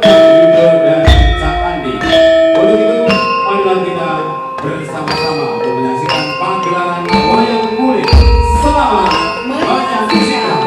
Yudo dan Cak Andi. Untuk itu, marilah kita bersama-sama untuk menyaksikan pagelaran wayang kulit. Selamat menyaksikan.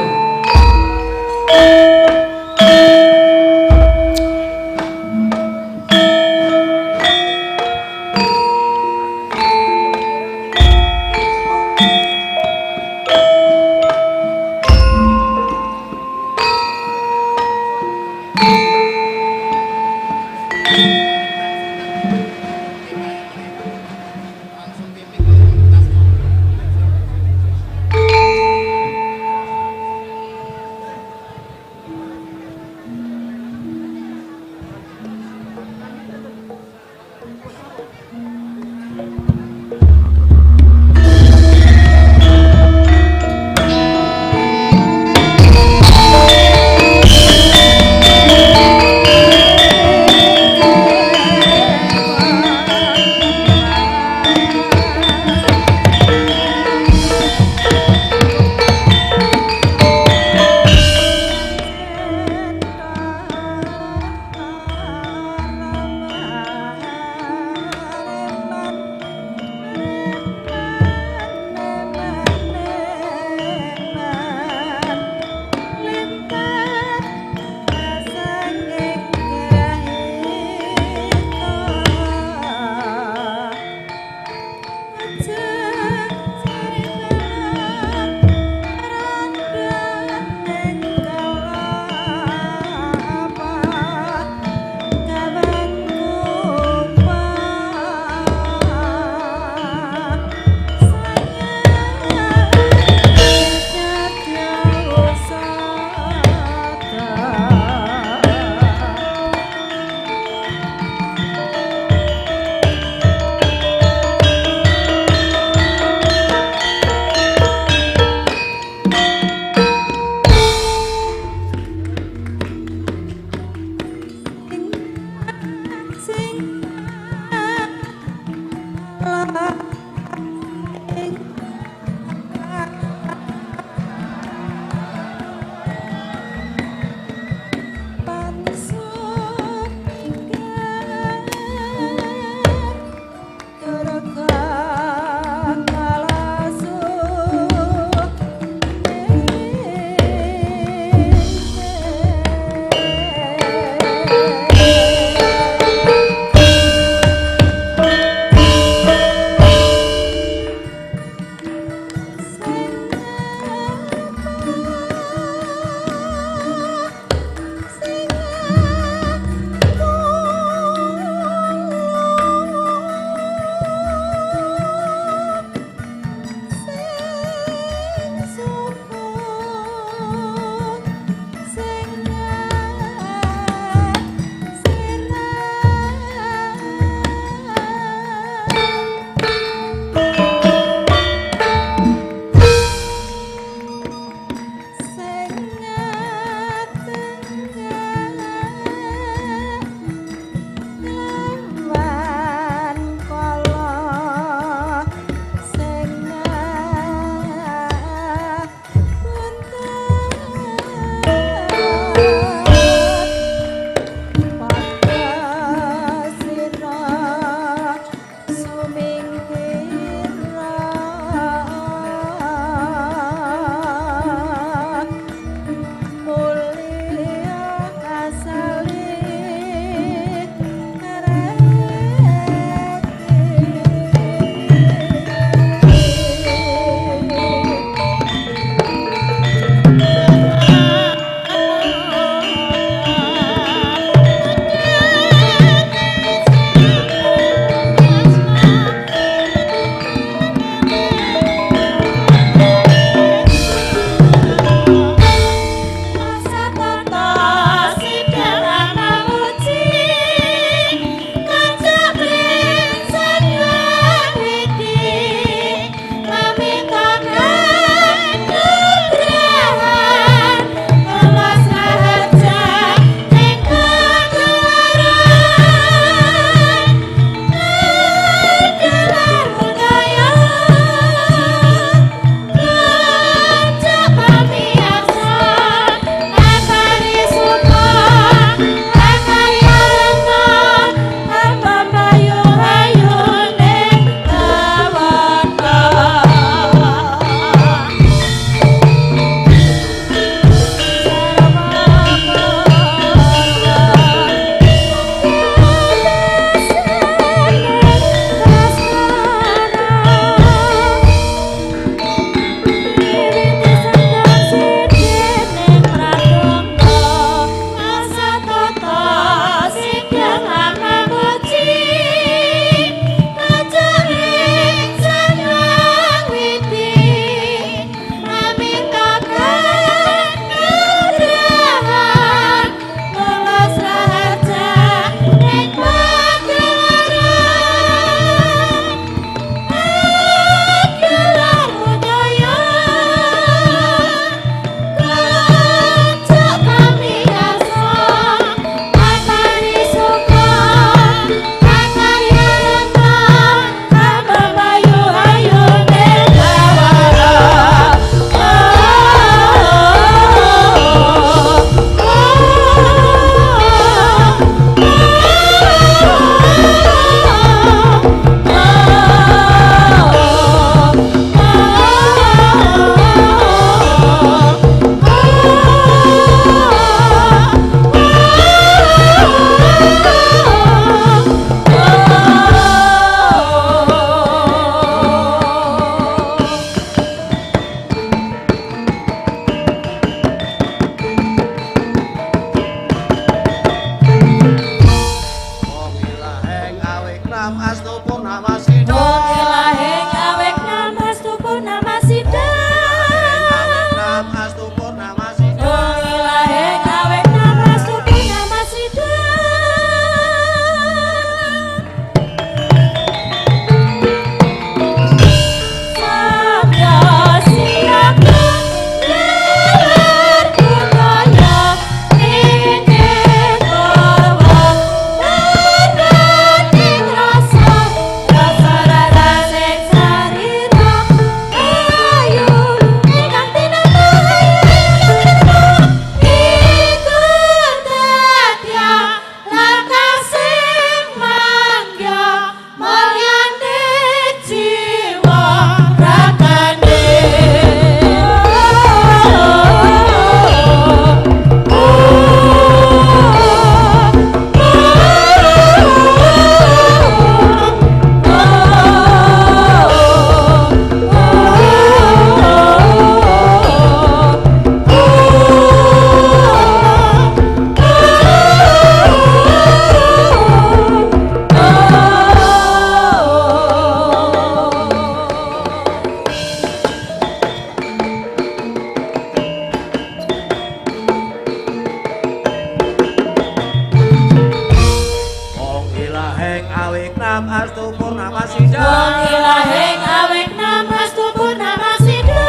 astu purnama sida Ilahing awik nam astu purnama sida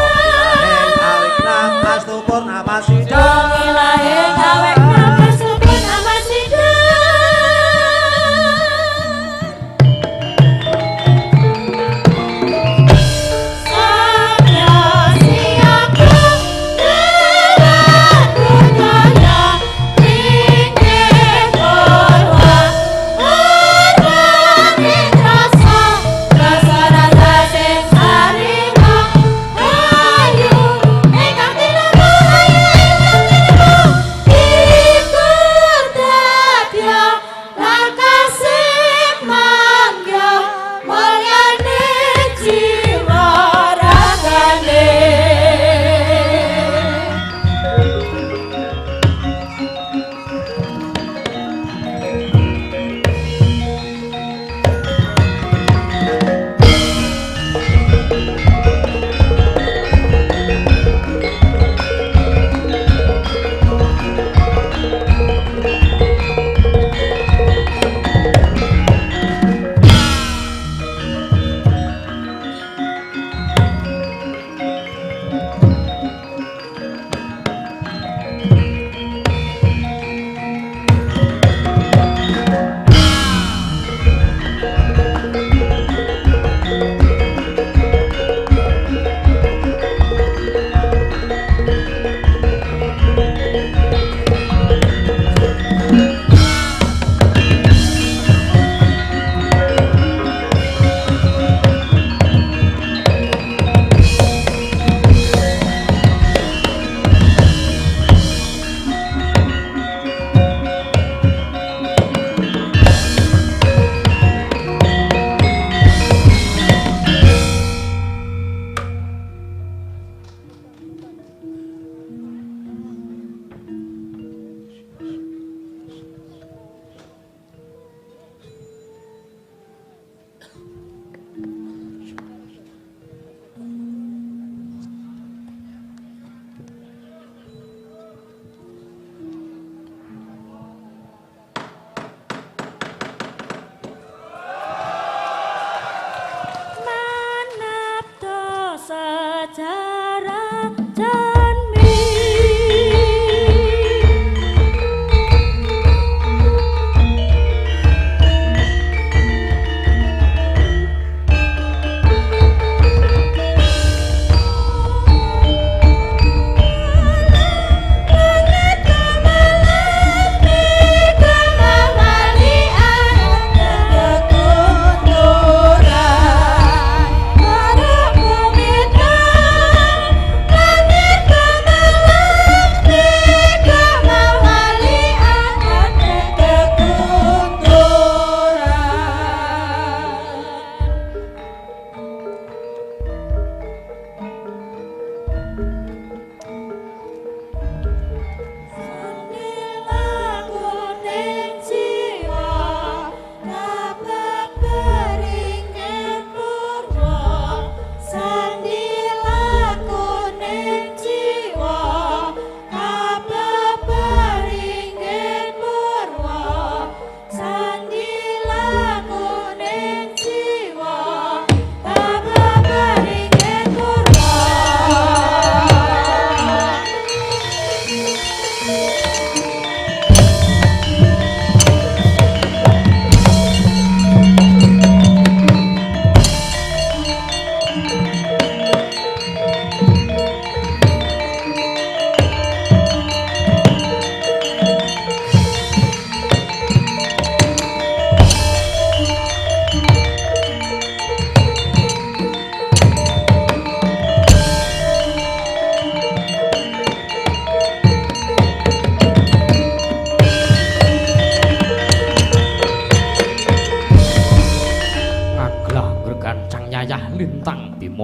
awik nam astu purnama sida Ilahing awik nam astu purnama sida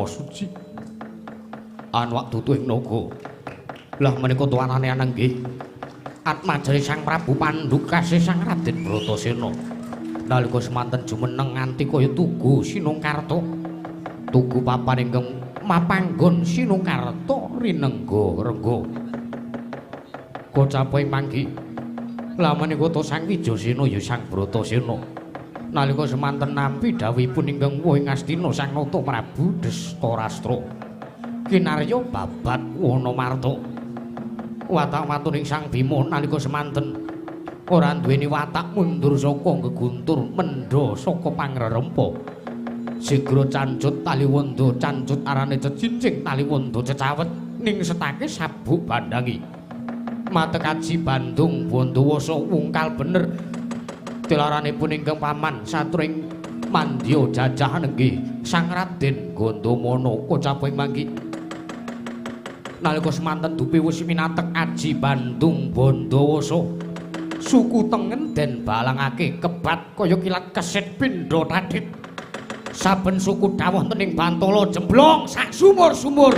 suci. An waktu tuwing naga. Lah menika tuanane ana nggih. Atmajane Sang Prabu Pandukasih Sang Raden Bratasena. Nalika semanten jumeneng nganti kaya tugu Sinungkarta. Tugu papan ingkang mapanggon Sinungkarta rinengga-rengga. Kacapai manggi. Lah menika to Sang Wijasena ya Sang Bratasena. Nalika semanten nampi dawuhipun ingkang wau ing Astina Sang Nata Prabu Destarastra kinarya babat Wanamarta. Watak-watuning Sang Bima nalika semanten ora duweni watak mundur saka geguntur mendha saka pangrerempa. Sigra cancut taliwondo cancut arane cecincing taliwondo cecawet ning setake sabuk bandangi. Matekaji Bandung Bandawasa wungkal bener. Tilaranipun ingkang paman satring mandya jajah nenggih Sang Raden Gandamana kocaping mangki. Nalika semanten dupi wis minatek aji Bandung Bandawasa suku tengen den balangake kebat kaya kilat kesit pindha tadhit. Saben suku dawuh tening Bantala jemblong sak sumur-sumur.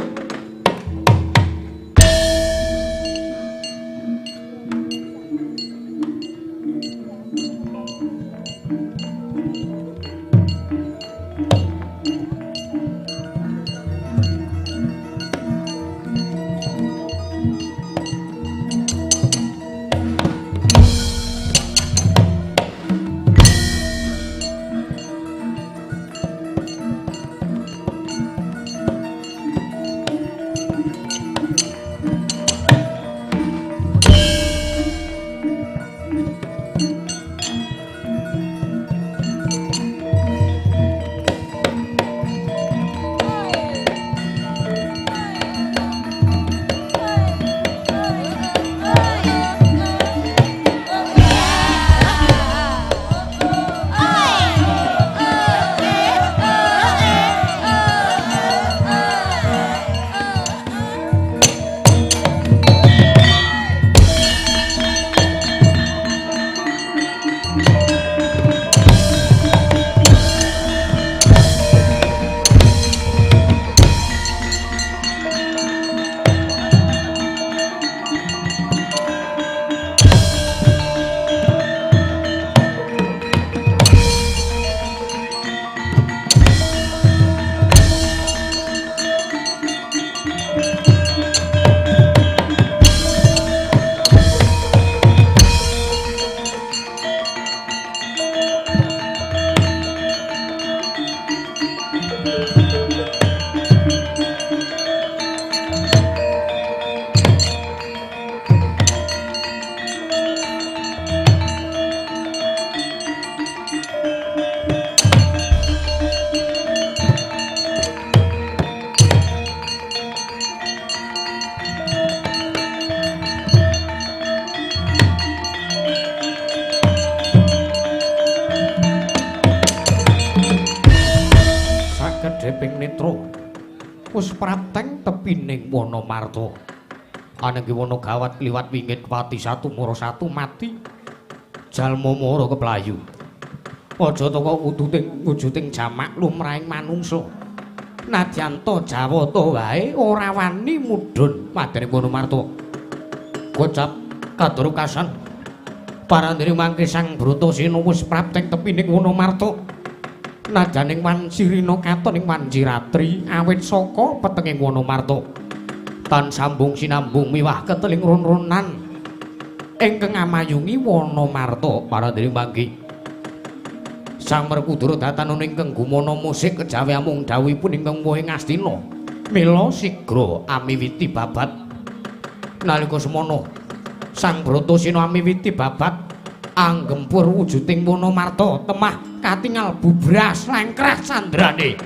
Wis prateng tepining Wanamarta. Ananging wana gawat kliwat wingit pati satu mara satu mati. Jalma mara keplayu. Aja teka wujuding jamak lumrahing manungsa. Nadyan ta Jawata wae ora wani mudhun madene Wanamarta. Kocap kadurukasan. Parandene mangke Sang Bratasena wis prapteng tepining Wanamarta. Najaning Wansirina katon ing Wanjiratri awit saka petenging Wanamarta. Tan sambung sinambung miwah keteling ron-ronan ingkang amayungi Wanamarta parandene mangke. Sang Werkudara datanan ingkang gumana musik kejawi amung dawuhipun ingkang wohe Ngastina. Mila sigra amiwiti babat. Nalika semana Sang Bratasena amiwiti babat anggempur wujuding Wanamarta temah katingal bubras lengkrah sandrane.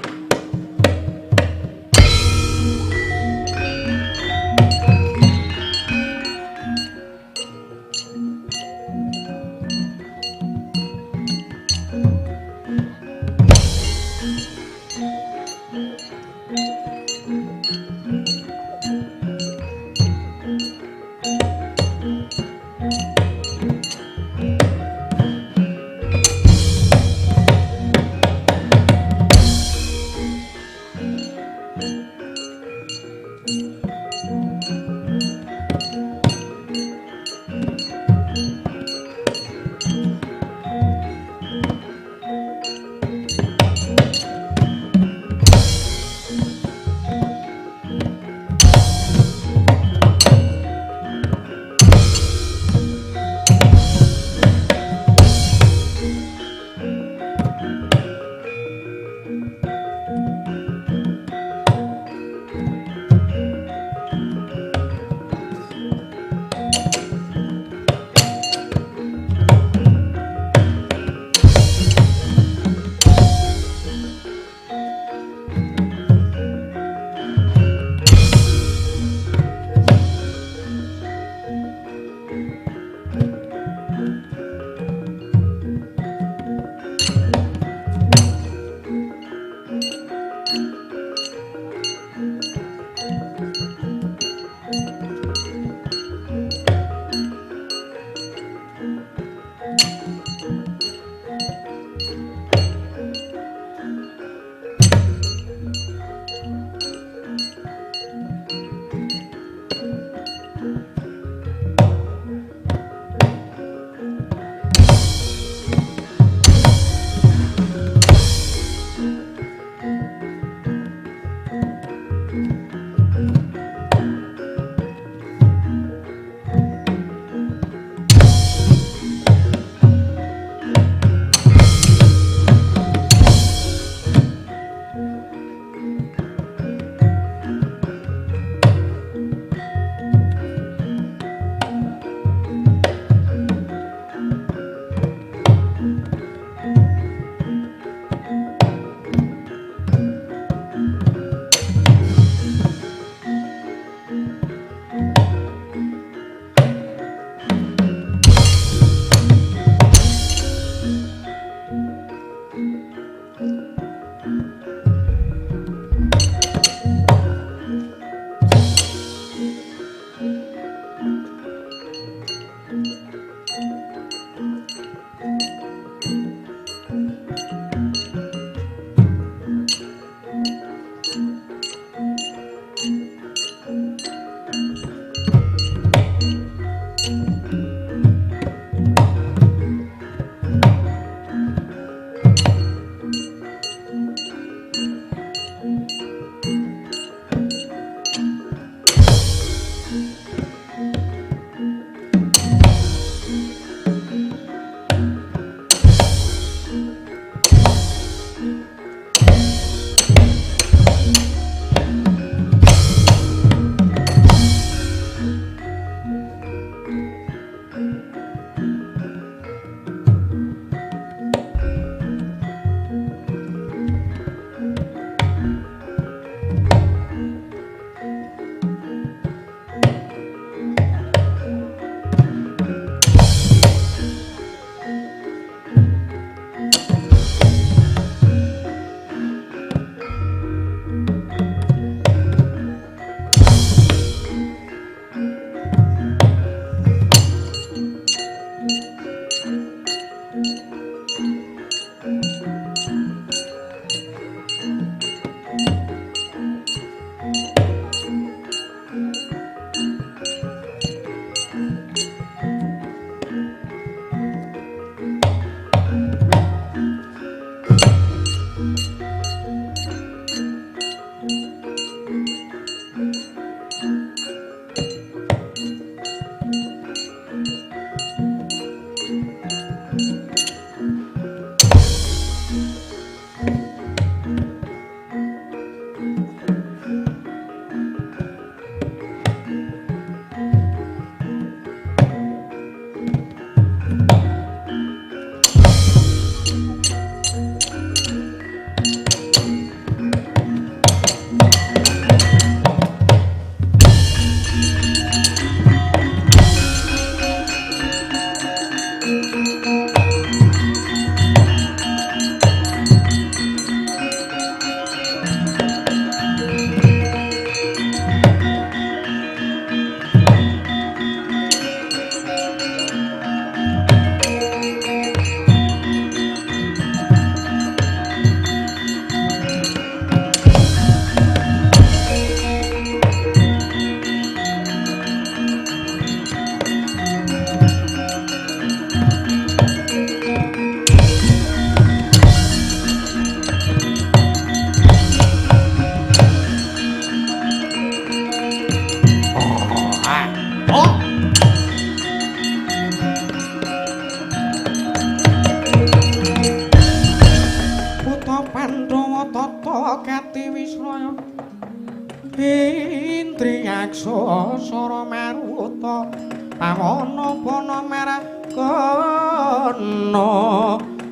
Sara maruta pawana pana merah kono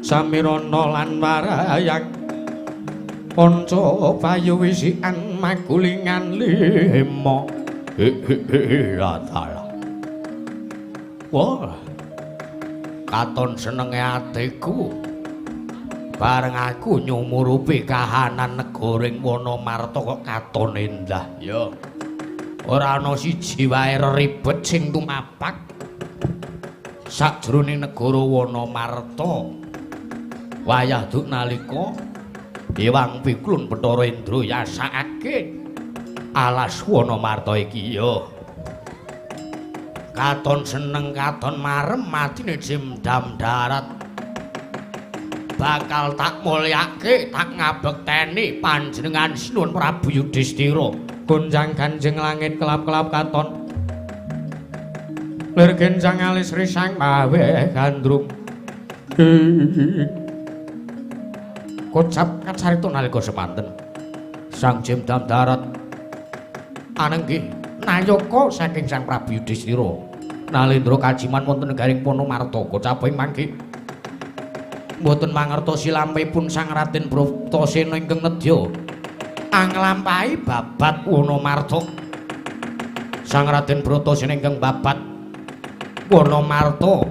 samirana lan warayang panca payu wisikan magulingan lima latala wah katon senenge atiku bareng aku nyumurupi kahanan negoring Wonomarta kok katon endah ya ora ana siji wae ribet sing tumapak sajroning negara Wonomarta wayah duk nalika Hyang Pikulun Bathara Indra yasakake alas Wonomarta iki ya katon seneng katon marem matine Jemdam Darat bakal tak mulyake tak ngabekteni panjenengan Sinuwun Prabu Yudhistira gonjang ganjeng langit kelap-kelap katon lir genjang alis risang mawe gandrung kocap kacarita nalika semanten Sang Jemdam Darat anenggih nayaka saking Sang Prabu Yudhistira nalendra kajiman wonten negaring Wonomarta kocaping mangke mboten mangertosi lampahipun Sang Raden Bratasena ingkang nedya anglampahi babat Wonomarta. Sang Raden Bratasena ingkang babat Wonomarta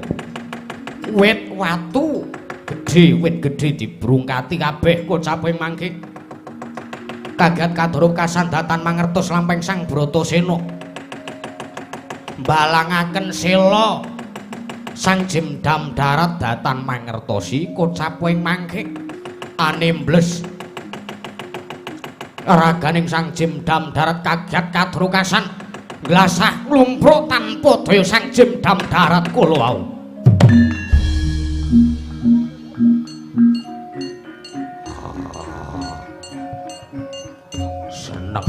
wit watu gedhe wit gedhe dibrungkati kabeh kocaping mangke kagat kadoro kasandatan mangertos lampahing Sang Bratasena balangaken sela Sang Jemdam Darat datan mangertosi kocaping mangke animbles raganing Sang Jemdam Darat kagat kadrukasan glasah nglumpuk tanpa daya Sang Jemdam Darat kala wau seneng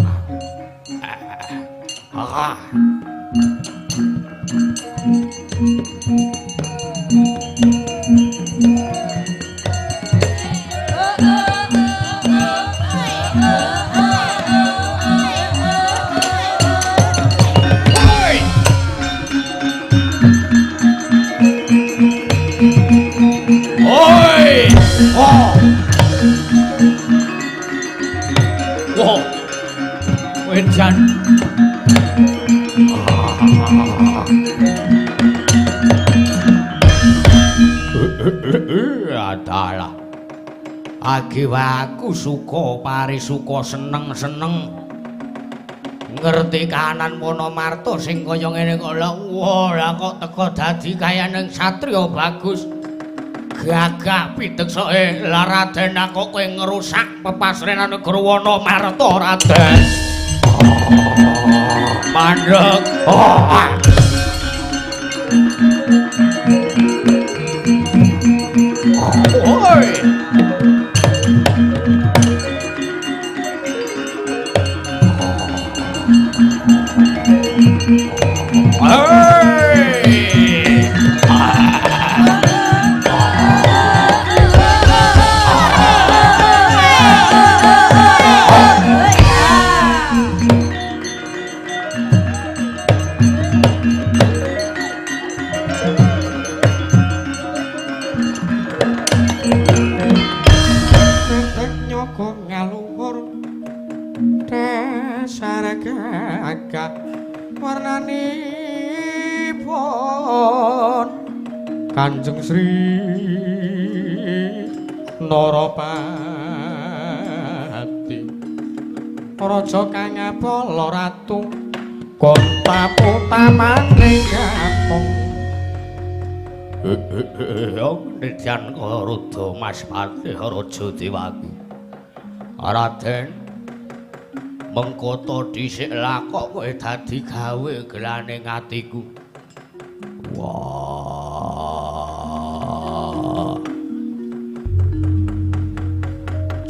Wedan adalah agi aku suka parisuka seneng-seneng ngerti kahanan Wonomarta sing kaya ngene kok lha kok teko dadi kayaning satriya bagus gagah piteksake la Raden kok kowe ngrusak pepasrenan negara Wonomarta Raden mandeg Kanjeng Sri Narapati Raja kang ngapala ratu Konta putamaning kapung Nidyan Karuda Mas Pati Raja Dewaki Raden mengkoto dhisik lah kok kowe dadi gawe gelaning atiku wah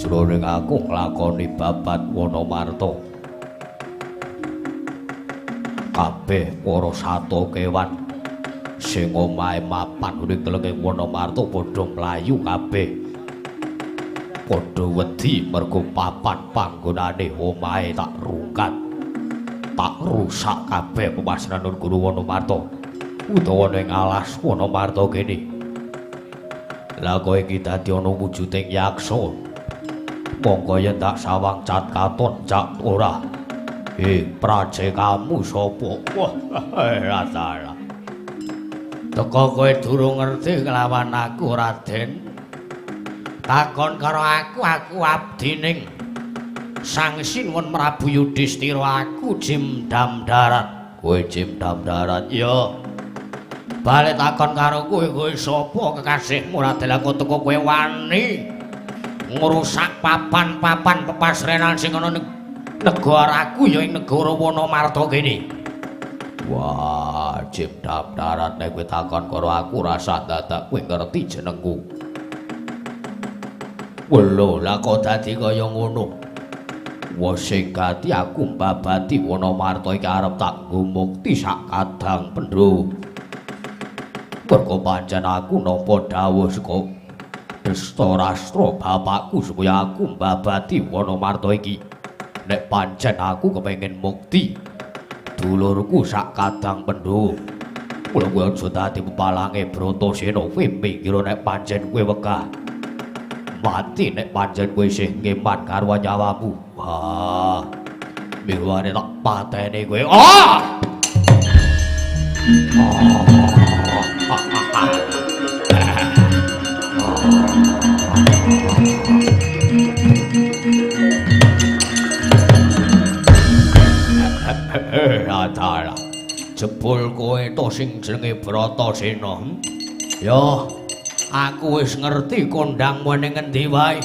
jroning aku nglakoni babat Wonomarta kabeh para sato kewan sing omahe mapan ning telenge Wonomarta padha mlayu kabeh padha wedi mergo papan panggonane omahe tak rungkat tak rusak kabeh pemasaran Guru Wonomarta utawa ning alas Wonomarta kene lha kowe iki dadi ana wujuding yaksa monggo yen tak sawang cat katon cak ora prajekamu sapa wah ora salah teko kowe durung ngerti kelawan aku Raden takon karo aku abdining Sang Sinuwun Prabu Yudhistira aku Jimdam Darat kowe Jimdam Darat ya balik takon karo kowe sapa kekasihmu Raden aku teko kowe wani ngrusak papan-papan pepasrenan sing ana ning negaraku ya ing negara Wonomarta kene wah Jimdam Darat nek kowe takon karo aku rasa dadak kowe ngerti jenengku Welo lah kok dadi kaya ngono. Wes sing gati aku mbabati Wonomarta iki arep tak nggo mukti sak kadang pendho. Mergo pancen aku nampa dawuh saka Destarastra bapakku supaya aku mbabati Wonomarta iki. Nek pancen aku kepengin mukti dulurku sak kadang pendho. Mula kowe aja dadi pepalange Bratasena kowe mikir nek pancen kowe wegah mati nek pancen kowe isih ngeman karo nyawamu. Wah. Miwane tak pateni kowe. Atara. Jebul kowe to sing jenenge Bratasena. Ya aku wis ngerti kondangmu ning endi wae.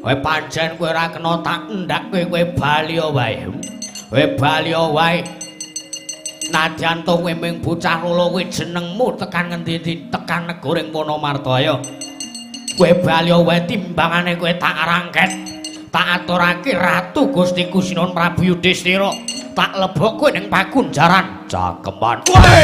Kowe pancen kowe ora kena tak ndak kowe bali wae. Kowe bali wae. Nadyan to kowe mung bocah lolo kowe jenengmu tekan ngendi tekan negoring Wonomarta ya. Kowe bali wae timbangane kowe tak rangket. Tak aturake Ratu Gustiku Sinuwun Prabu Yudhistira. Tak lebok kowe ning pagunjaran Cakeman. Kowe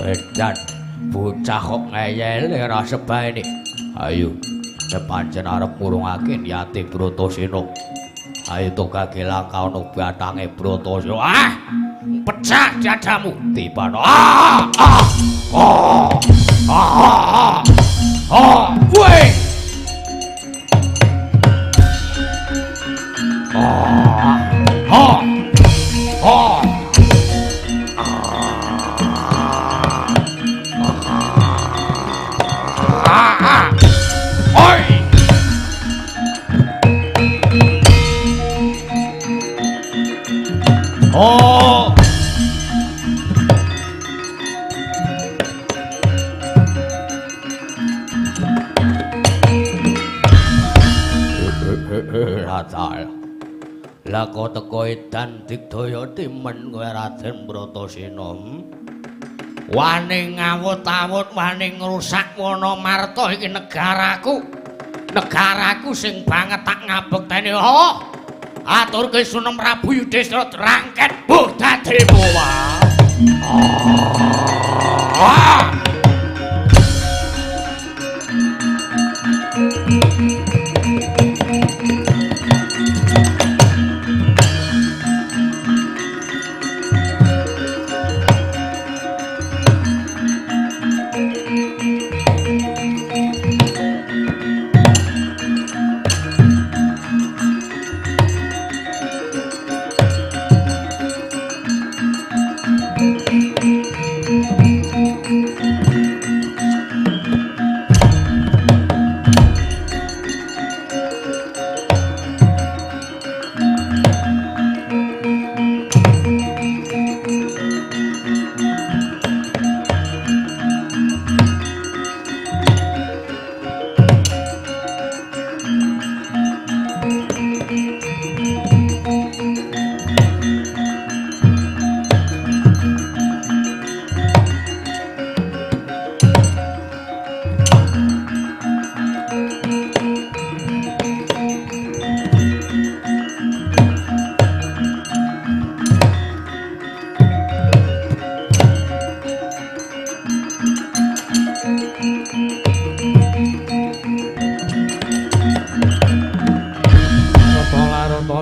Edan bocah kok ngeyel ora sebaene. Ayo, sepancen arep ngurungake niate Bratasena. Ayo to kagelang kaono batange Bratasena. Pecah dadamu tibano. Weh. tatal. Lah kok teko edan digdaya timen kowe Raden Bratasena. Wani ngawut-awut, wani ngrusak Wonomarta iki negaraku. Negaraku sing banget tak ngabekteni. Oh, aturke Sunan Prabu Yudhistira rangket buh dadi bawah.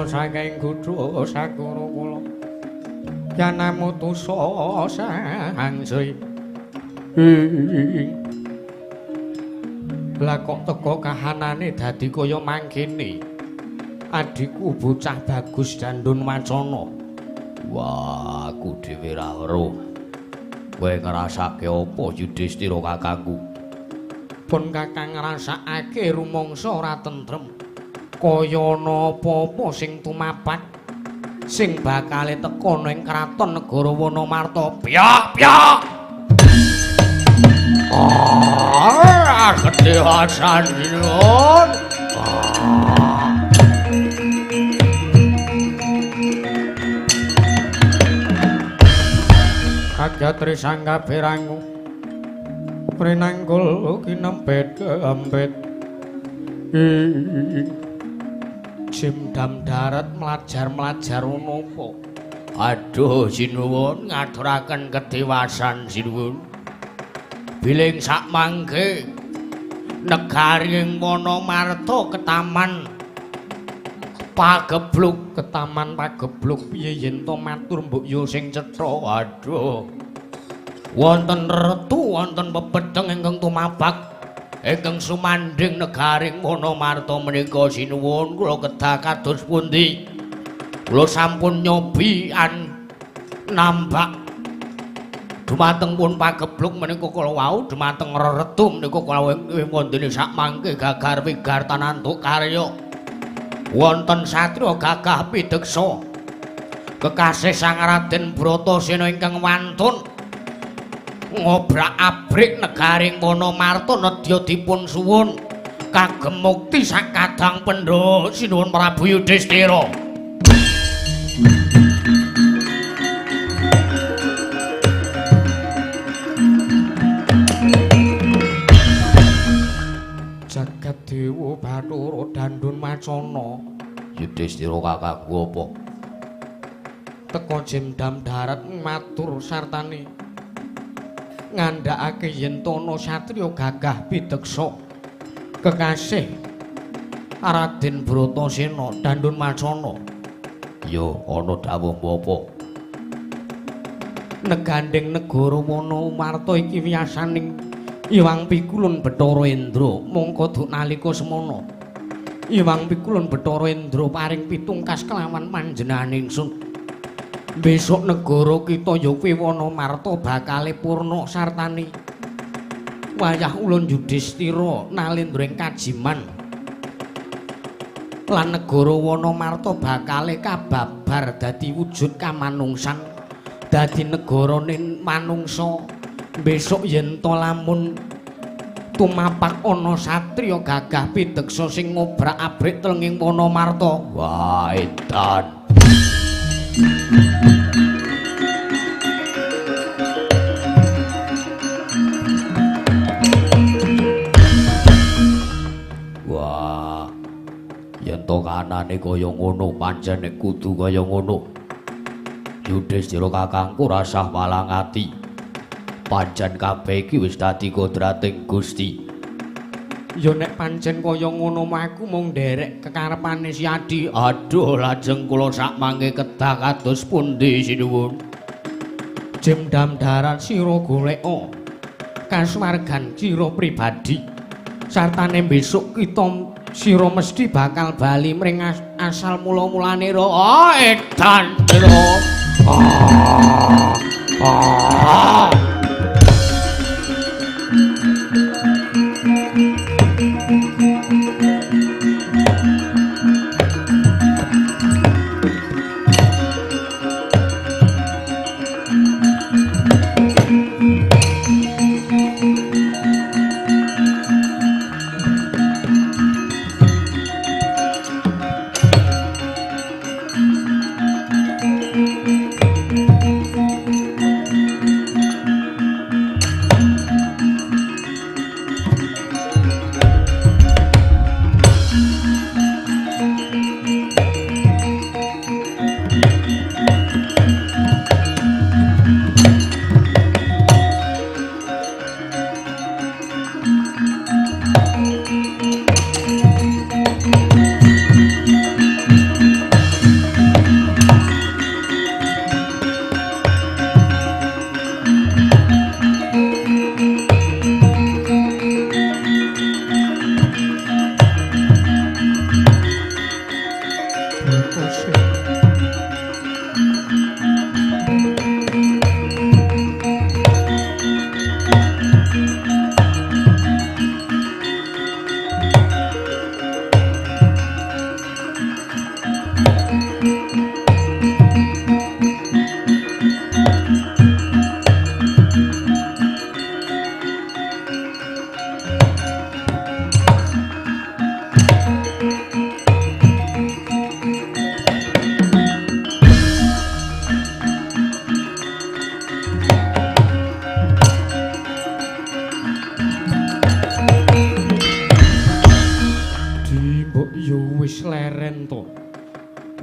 Saking Gudha Sakura kula Yanamutusa sangsri Lah kok teko kahanane dadi kaya mangkene adikku bocah bagus Dandun Wacana. Wah, aku dhewe ra weruh. Kowe ngrasake apa Yudhistira kakangku? Pun kakang ngrasakake rumangsa ora tentrem. Kaya ana apa-apa sing tumapak sing bakale teka ning kraton negara Wonomarta. Piyak-piyak. Gedhe Hasan Sinun. Kajatri sangga berangu prinanggul kinempet keempet Jimdam darat melajar-melajar napa. Aduh Sinuwun ngaturaken kedewasan Sinuwun. Biling sak mangke negaring Wonomarta ketaman pagebluk, ketaman pagebluk piye yen to matur mbok yo sing cetha. Aduh. Wonten retu, wonten pepedheng ingkang tumabak ingkang sumandhing negaring Wonomarta menika Sinuwun kula kedah kados pundi. Kula sampun nyobi nambak dumateng pun pagebluk menika kula wau dumateng reretu menika kula wondene sak mangke gagar wigar tanantuk karya. Wonten satriya gagah pideksa kekasih Sang Raden Bratasena ingkang wantun ngobrak-abrik negaring Wonomarta nedya dipun suwun kagem mukti sakadang pendha Sinuwun Prabu Yudhistira. Jagat Dewa Bathara Dandun Wacana. Yudhistira kakangku apa? Teka Jimdam darat matur sartane ngandhakake yen tono satriya gagah pideksa kekasih Raden Bratasena Dandun Wacana. Ya ana dawuh apa? Negandeng negara Wonomarta iki wiyasaning Iwang Pikulun Bathara Indra mongko duk nalika semana Iwang Pikulun Bathara Indra paring pitungkas kelawan panjenengan ingsun. Besok negara kita ya kuwi Wonomarta bakale purna sartane wayah ulun Yudhistira nalendring kajiman lan negara Wonomarta bakale kababar dadi wujud kamanungsan dadi negarane manungsa. Besok yen to lamun tumapak ana satriya gagah pideksa sing ngobrak-abrik telenging Wonomarta. Wah, edan. Wah, yen to kanane kaya ngono, pancen kudu kaya ngono. Yudhistira kakangku rasah malang ati. Pancen kabeh iki wis dadi kodrating Gusti. Ya nek pancen kaya ngono aku mung nderek kekarepane Si Adi. Aduh, lajeng kula sak mangke kedah kados pundi sinuwun. Jemdam darat sira goleka kasuwargan cira pribadi. Sartane besok kita sira mesti bakal bali mring asal mula-mulane ro. Oh, edan ro.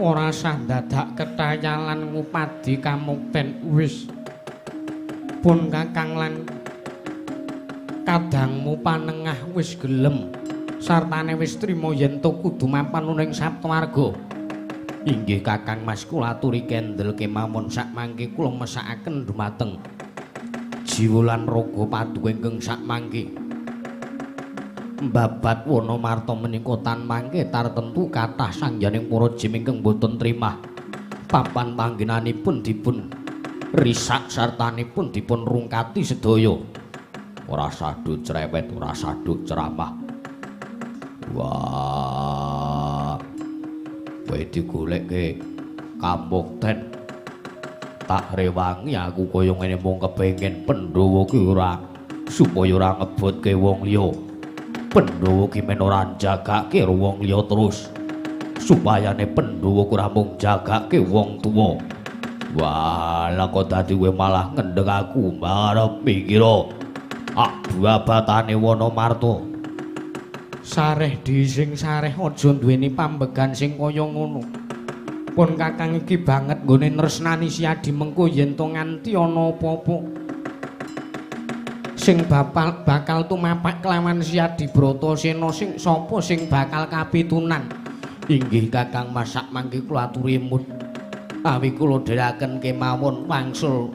Ora sah dadak ketayalan ngupadi kamukten wis pun kakang lan kadangmu panengah wis gelem sartane wis trima yen to kudu mapan ning Saptawarga. Inggih kakang Mas kula aturi kendel kemawon sak mangke kula mesakaken dumateng jiwa lan raga paduka ingkang sak mangke babat Wonomarta menika tan mangke tartentu kathah sangjaning para jim ingkang boten trimah papan panggenanipun dipun risak sartanipun dipun rungkati sedaya ora sadhu cerewet ora sadhu ceramah. Wah, kowe digoleke kamukten tak rewangi aku kaya ngene mung kepengin Pandhawa ki ora supaya ora ngebutke wong liya. Pandhawa ki men ora jagake wong liya terus supayane Pandhawa ora mung jagake wong tuwa. Walah kok dadi kowe malah ngendheng aku marep mikira babatane Wonomarta. Sareh dising sareh aja duweni pambegan sing kaya ngono. Pun kakang iki banget nggone nresnani Si Adi mengko yen to nganti ana apa-apa sing bakal tumapak kelawan Si Adi Bratasena sing sapa sing bakal kapitunan. Inggih kakang masak mangke kula aturi emut awi kula dherekaken kemawon wangsul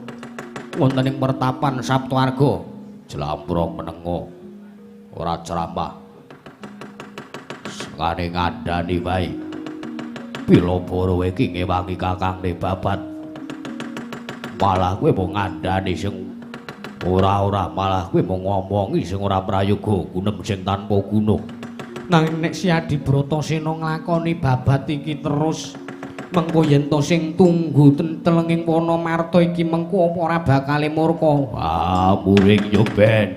wonten ing pertapan Saptawarga jlambrong menenga ora ceramah sekane ngandani wae Pilabara iki ngewangi kakangne babat malah kowe mung ngandani sing ora malah kowe mung ngomongi sing ora prayoga gunem sing tanpa guna. Nanging nek Si Adi Bratasena nglakoni babat iki terus mengko yen to sing tunggu telenging Wonomarta iki mengko apa ora bakal murka. Ah, muring nyoben.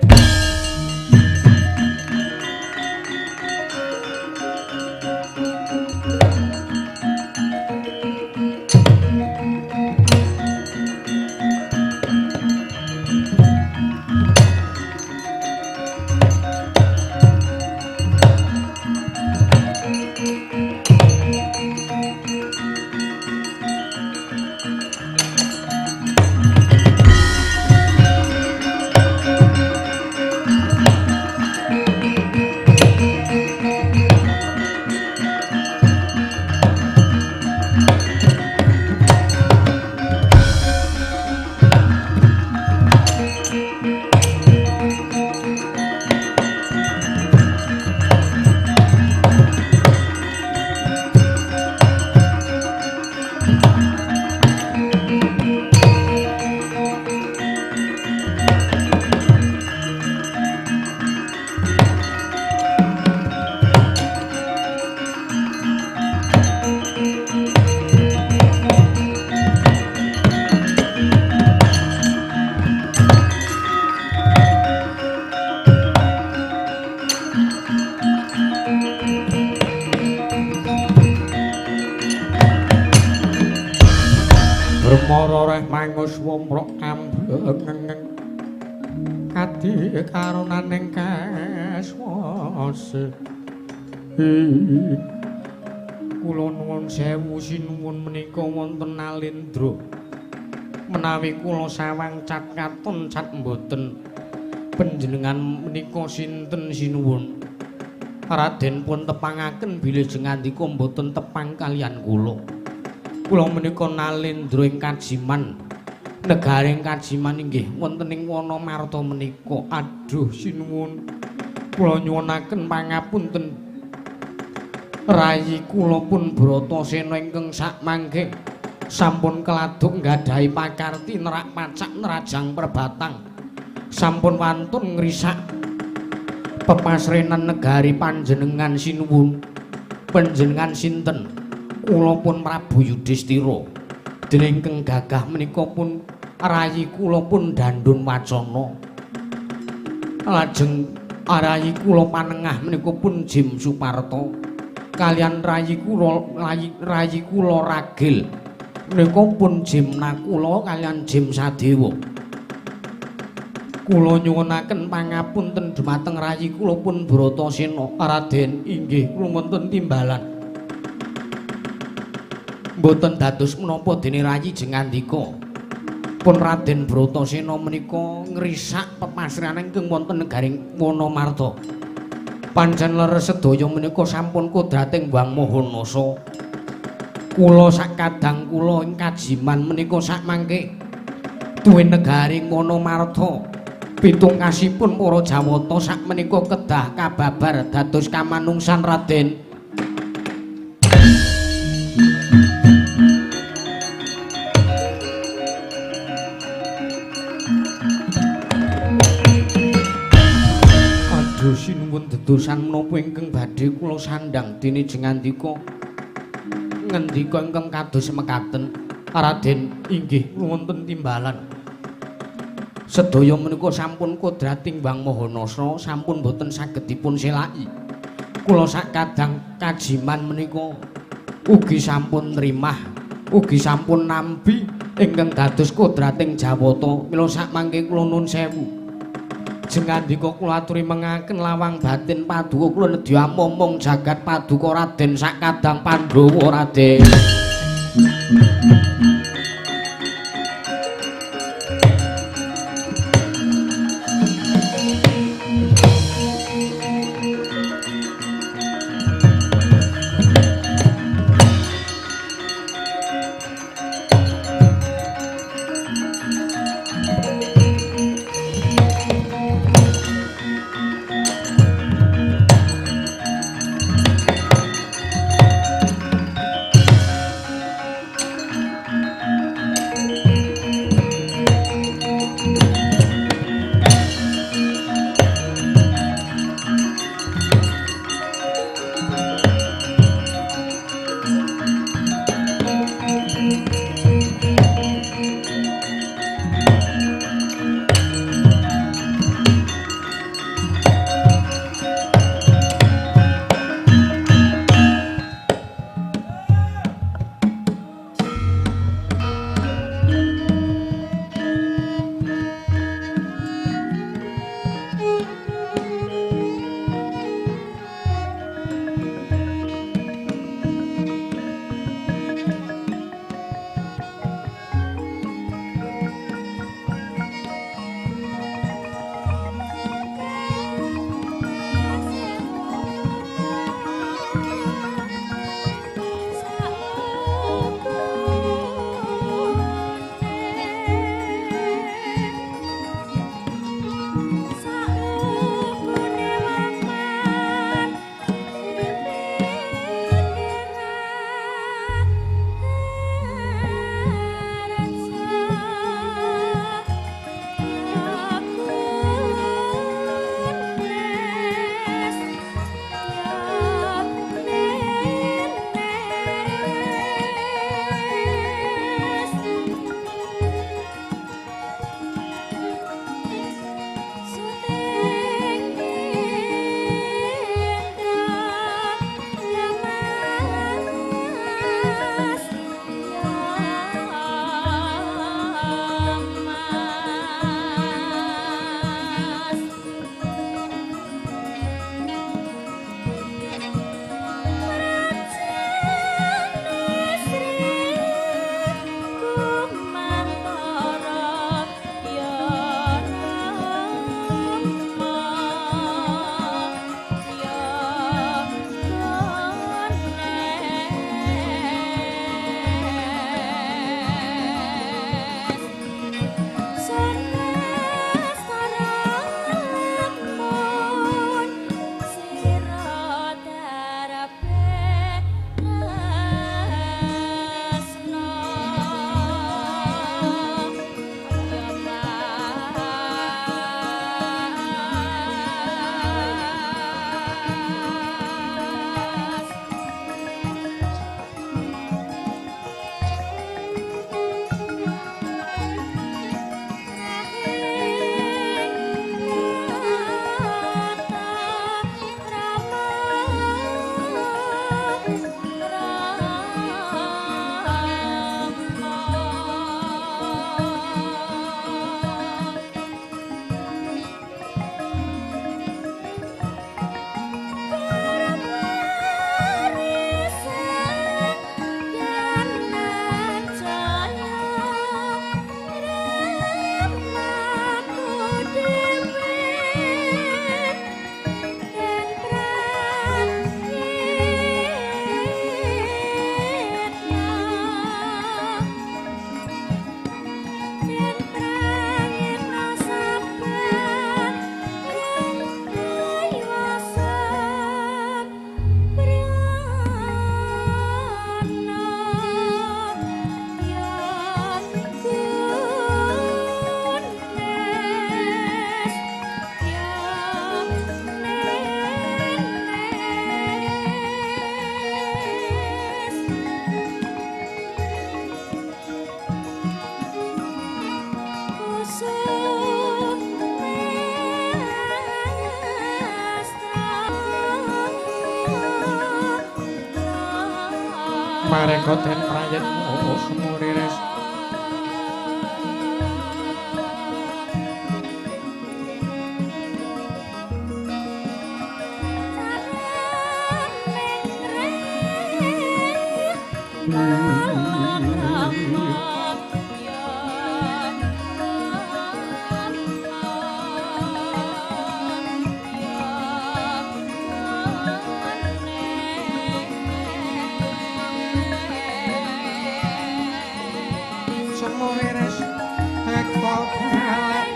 munggah mangus womrok ambeng kadi karonaning kaswase kula nuwun sewu sinuwun menika wonten Nalendra menawi kula sawang cat katon cat mboten panjenengan menika sinten sinuwun Raden pun tepangaken bilih jengandika mboten tepang kalian kula kula menika Nalendra ing Kajiman negaring Kajiman inggih wonten ing Wonomarta menika aduh sinuwun kula nyuwunaken pangapunten rayi kula pun Bratasena ingkang sakmangke sampun keladuk nggadahi pakarti nerak pacak nerajang perbatang sampun wantun ngrisak pepasrenan negari panjenengan sinuwun panjenengan sinten kula pun Prabu Yudhistira dene ingkang gagah menika pun rayi kula pun Dandun Wacana lajeng rayi kula panengah menika pun Jim Suparta kalian rayi kula Ragil menika pun Jim Nakula kalian Jim Sadewa kula nyuwunaken pangapunten dhumateng rayi kula pun Bratasena Raden inggih kula wonten timbalan mboten dados menapa dene rayi jengandika pun Raden Bratasena menika ngrisak pepasrenan ingkang wonten negaring Wonomarta pancen leres sedaya menika sampun kodrating Wang Mahanasa kula sakadang kula ing Kajiman menika sakmangke duwe negari Wonomarta pitungkasipun para Jawata sakmenika kedah kababar dados kamanungsan Raden aduh sinuwun dedosan menapa ingkang badhe kula sandhang dene jengandika ngendika ingkang kados mekaten Raden inggih wonten timbalan sedaya menika sampun kodrating Wang Mahanasa sampun boten saged dipun selaki kula sakadang Kajiman menika ugi sampun nrimah ugi sampun nampi ingkang dados kodrating Jawata mila sakmangke kula nuwun sewu jengandika kula aturi mengaken lawang batin paduka kula nedya momong jagat paduka Raden sakadang Pandhawa Raden Mareka den prayitmu semuriris semuriris eko kalek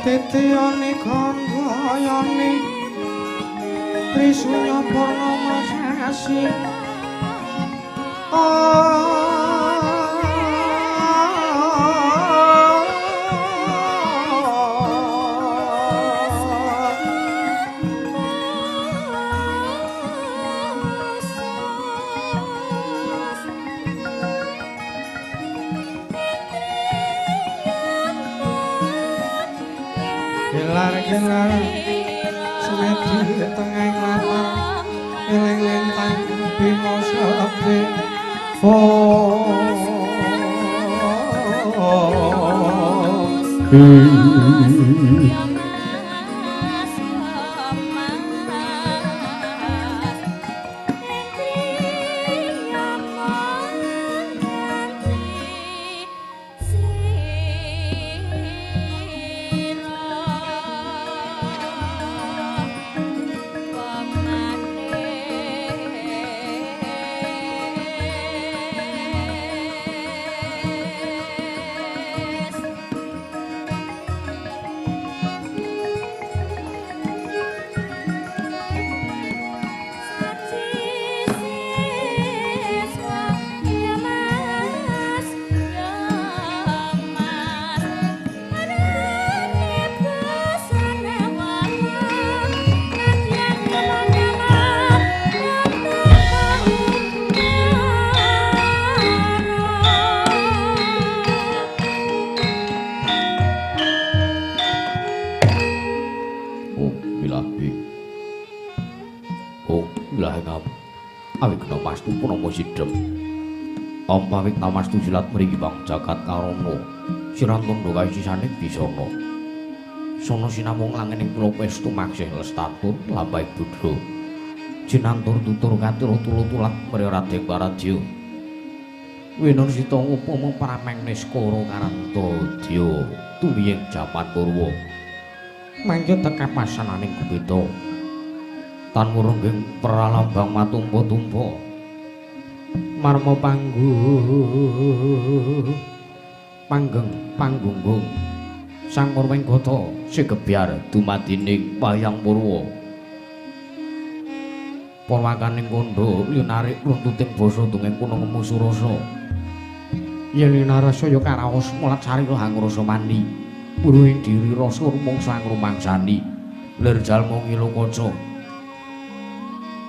Titiyani kandhayani Trisunya Purnama Sasi Gelar-gelar semedi tengah lapar eling lintang bima sepi Sidhem Ampawik namastu silat mriki Bang Jagat Karana Sirantandha kaisisane bisana Sono sinamung langening kula pestu maksih lestatur lampahe budra jinantur tutur katur tulutulat mrih Raden Baradya Winun sita upama prameng niskara karantadya tuwiying jaman purwa mangke teka pasananing kubeta tan murungging pralambang matumpa-tumpa marma panggunggung sang murwing gata sigebyar dumadining wayang purwa purwakaning kandha linarik runtuting basa dongeng kuna ngemu surasa yen linarasa ya karaos mulat sarira hangrasa mani puruhing diri rasa rumangsa ngrumangsani lir jalma ngilu kaca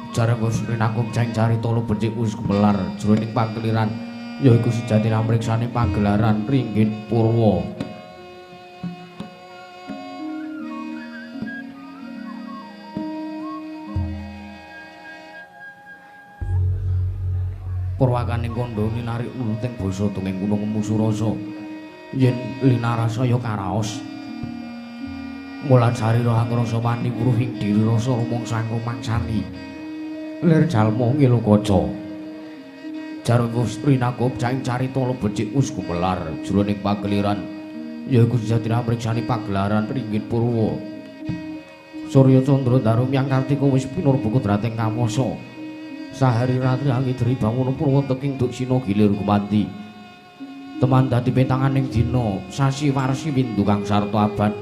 Jarang Gusti Nakum jang carita lu becik wis gemelar jroning pageliran yaiku sejati namriksane pagelaran Ringgit Purwa. Purwakaning kandha ninarik nuruting basa dongeng kuna ngemu surasa yen linarasa ya karaos mulan sarira angrasa mani wuruhing diri rasa rumangsa ngrumangsani lir jalma ngilu kaca jarang Gusti Nakum jang carita lu becik wis gumelar jroning pageliran yaiku sejati namriksani pagelaran Ringgit Purwa. Surya Candra Darum yang Kartika wis pinurba kudrating kamasa sahari ratri angidri bangun purwa teking duk sina gilir gumanti teman dadi petanganing dina sasi warsi windu kang sarta abad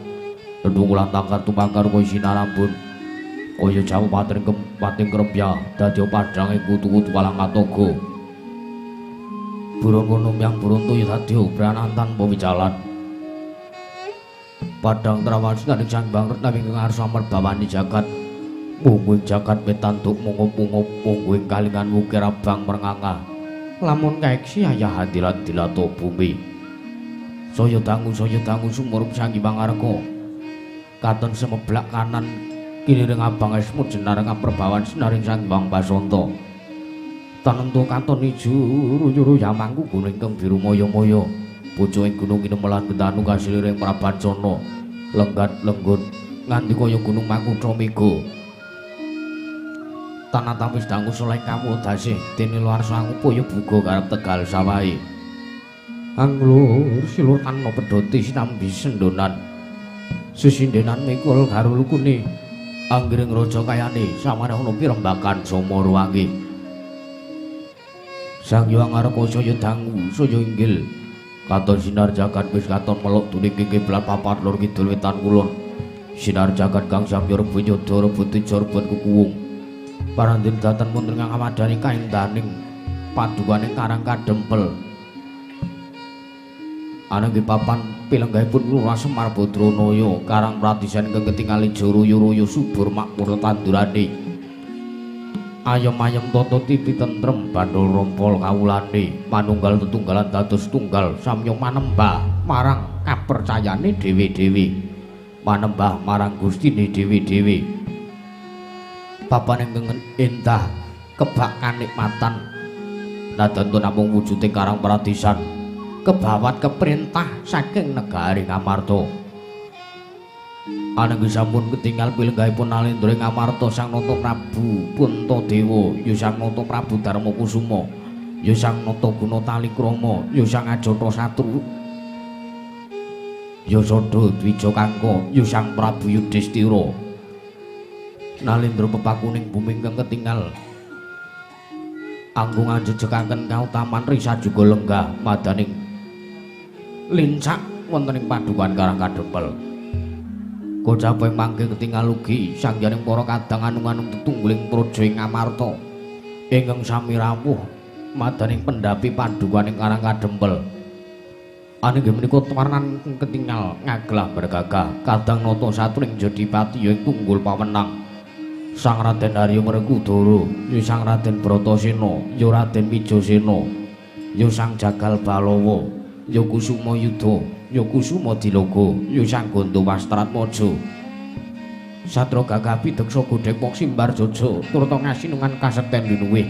ndungkulan tangkar tumangkar kowe sinarambun kaya jawu pating krempya dadi padhange kutu-kutu walang katoga burung kono yang burung tuyu dadi obrangan tanpa wicalan padang trawasaning sang bangret nami ngarsa merbawani jagat mungguing jagat metantuk mungup-mungup mungguing kalingan wukir abang mernganga lamun kaeksi ayah hadirat dilato bumi saya dangu sumurup sang Hyang Arga katon semeblak kanan kiniring abang esmut jenareng perbawan sinaring sang Hyang Basanta tanentu katon ijo ruyuru yamangku gunung ingkang biru moyo-moyo bojo ing gunung Inemelan Bentanu kasiliring Prabancana lenggat lenggut nganti kaya gunung Makutha Mega tanah tapis dangu soleh kamu dasih dene luar sangupo ya buga karep Tegal sawahe anglur silur tanpa pedhoti sinambi sendonan sesindenan mikul garul kune anggiring raja kayane samana ana pirembagan Soma Ruwangi Sang Hyang Arga saya dangu saya inggil katon sinar jagat wis katon meluk tuning kiblat papat lor kidul wetan kulon sinar jagat kang samya rebut yada rebut ijo rebut kukuwung parandhin datan wonten kang amadani kaendaning padukaning Karang Kadempel ana nggih papan pilenggahipun Lurah Semar Badranaya Karang Pratisan ingkang ketingal ijo ruyu-ruyu subur makmur tandurane ayem-ayem tata titi tentrem bandul rompol kawulane manunggal tetunggalan dados tunggal samya manembah marang kapercayane dhewe-dhewe manembah marang gustine dhewe-dhewe papan ingkang endah kebak kanikmatan nadantu namung wujude Karang Pratisan kebawat keperintah saking negari Ngamarta ananging sampun ketingal pilenggahipun Nalendra ing Ngamarta Sang Nata Prabu Puntadewa ya Sang Nata Prabu Darmakusuma ya Sang Nata Gunatalikrama ya Sang Ajata Satru ya Sada Dwijakangka ya Sang Prabu Yudhistira Nalendra pepakuning bumi ingkang ketingal anggung anjejekaken kautaman risa juga lenggah madaning lincak wonten ing padukan Karang Kadempel Kocape mangke ketingal ugi sangjaning para kadang anung-anung tetungguling praja ing Ngamarta ingkang sami rawuh madaning pendhapi padukaning Karang Kadempel. Anggih menika warnan ketingal ngaglah bergagah kadang nata satring Jodipati ya tunggul pawenang. Sang Raden Harya Werkudara, ya Sang Raden Bratasena, ya Raden Wijasena, ya Sang Jagal Balawa, ya Kusuma Yudha, ya Kusuma Dilaga, ya Sang Gandawastratmaja. Satra gagah pideksa godhek wong simbar jaja turta ngasinungan kasekten linuwih.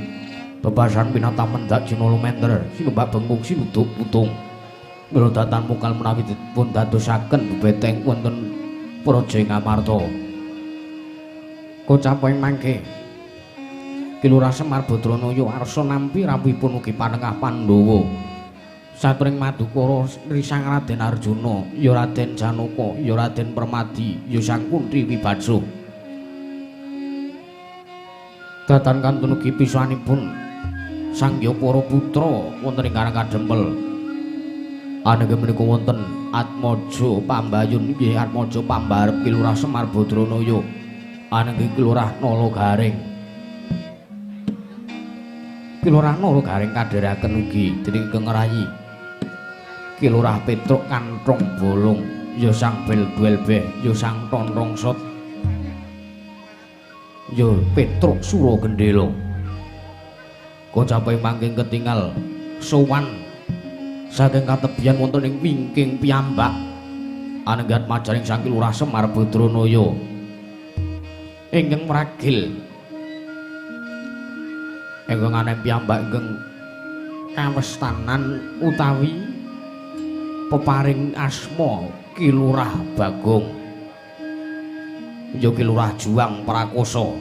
Bebasan pinata mendak jina lumenter, sinembak bengkung sinuduk putung. Mila datan mungkal menawi dipun dadosaken bebeteng wonten praja Ngamarta. Kocapoing mangke Ki Lurah Semar Badranaya arsa nampi rampipun ugi panengah Pandhawa. Satring Madukara risang Raden Arjuna, ya Raden Janaka, ya Raden Permadi, ya Sang Kuntri Wibadsa. Datan kantun ugi pisanipun Sangya para putra wonten ing Karang Kadempel. Ananging menika wonten Atmaja Pambayun nggih Atmaja Pambarep Ki Lurah Semar Badranaya. Ananging Ki Lurah Nalagaring. Ki Lurah Nalagaring kadheraken ugi dening Kang Rayi. Ki Lurah Petruk Kanthong Bolong, ya Sang Bel-Belbeh, ya Sang Tonrongsot, ya Petruk Suragendela. Kocape mangking ketingal sowan saking katebian wonten ing wingking piyambak anenggat majaring Sang Ki Lurah Semar Badranaya ingkang mragil ingkang aneh piyambak ingkang kawestanan utawi peparing asma Ki Lurah Bagong ya Ki Lurah Juang Prakoso.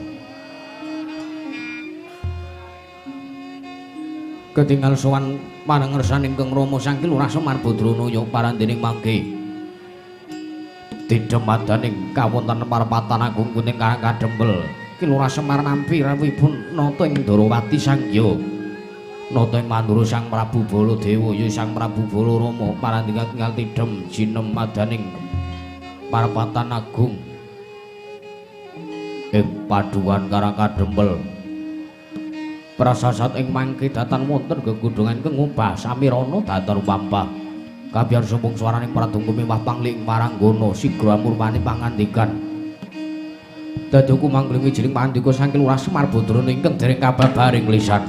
Ketinggal sowan panengersaning Kang Rama Sang Ki Lurah Semar Badranaya parandening mangke didemadaning kawonten parapatan agung kuning Karang Kadempel. Ki Lurah Semar nampi rawuhipun nata ing Ndarawati Sangya, nata ing Mandura Sang Prabu Baladewa ya Sang Prabu Balarama parandingan tinggal tidhem jinem madaning parapatan agung ing padukan Karang Kadempel. Prasasat ing mangke datan wonten gegudhungan kengubah samirana datar pampah Kabiyar sumpung swaraning pradonga miwah pangling maranggono sigra murmani pangandikan. Dadoku mangling wijining pandika saking Lurah Semar Badrana ingkang dereng kababaring lisan.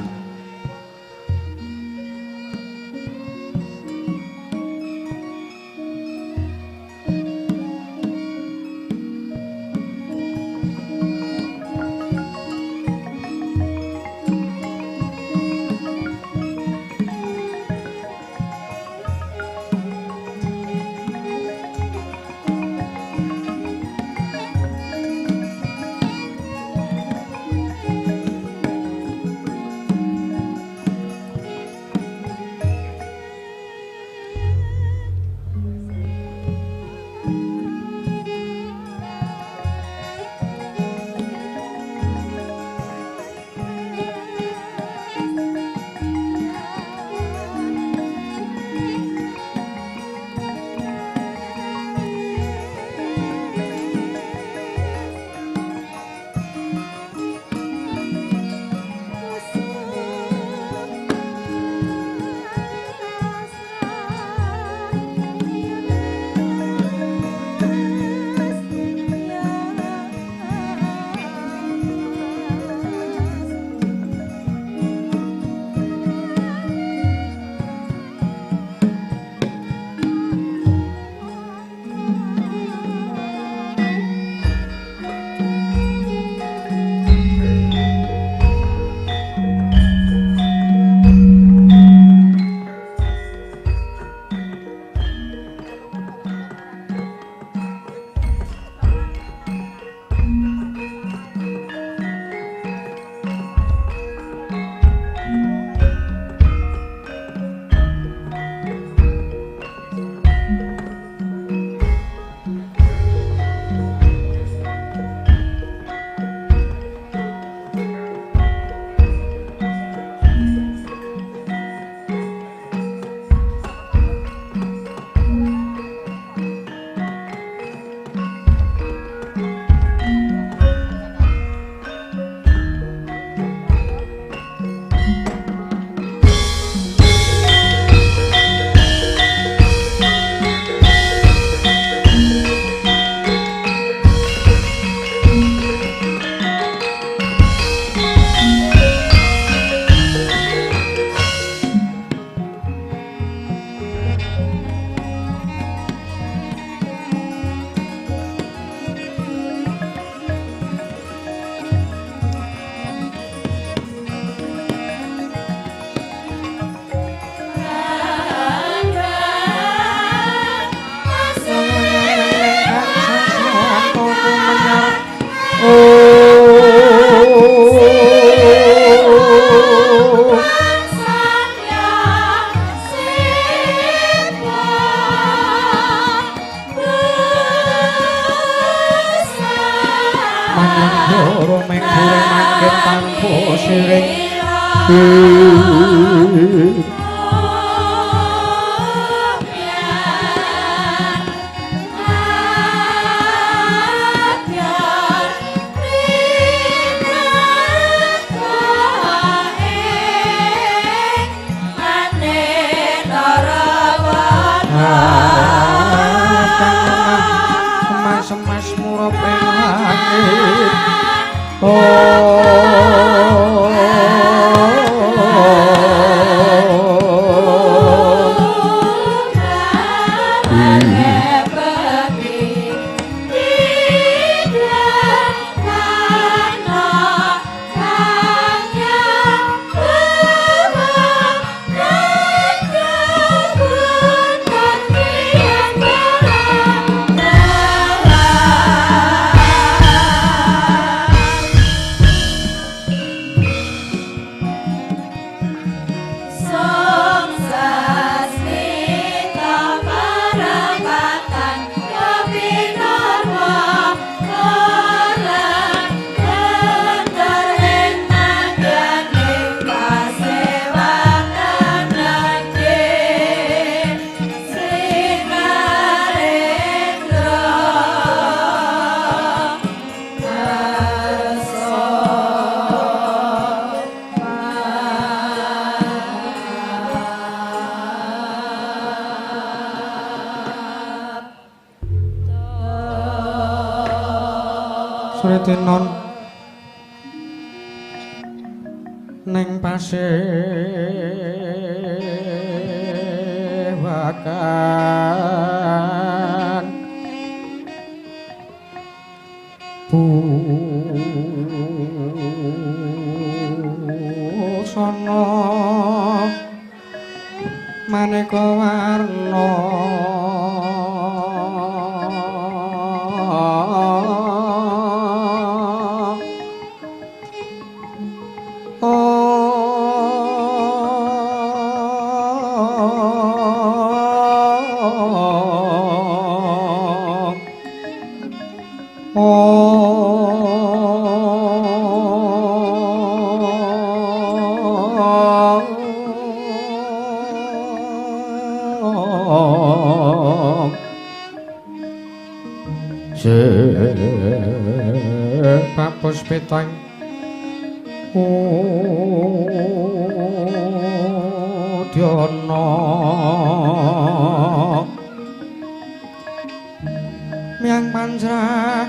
Retinon ning pasewakan busana maneka warna Papus petang Udyono Miang Panjra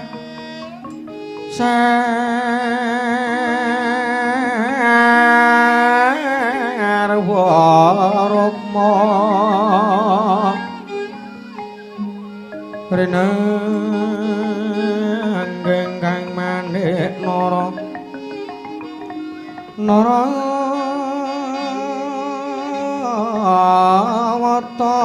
Sarwa Rukma Renang kang manik nara wata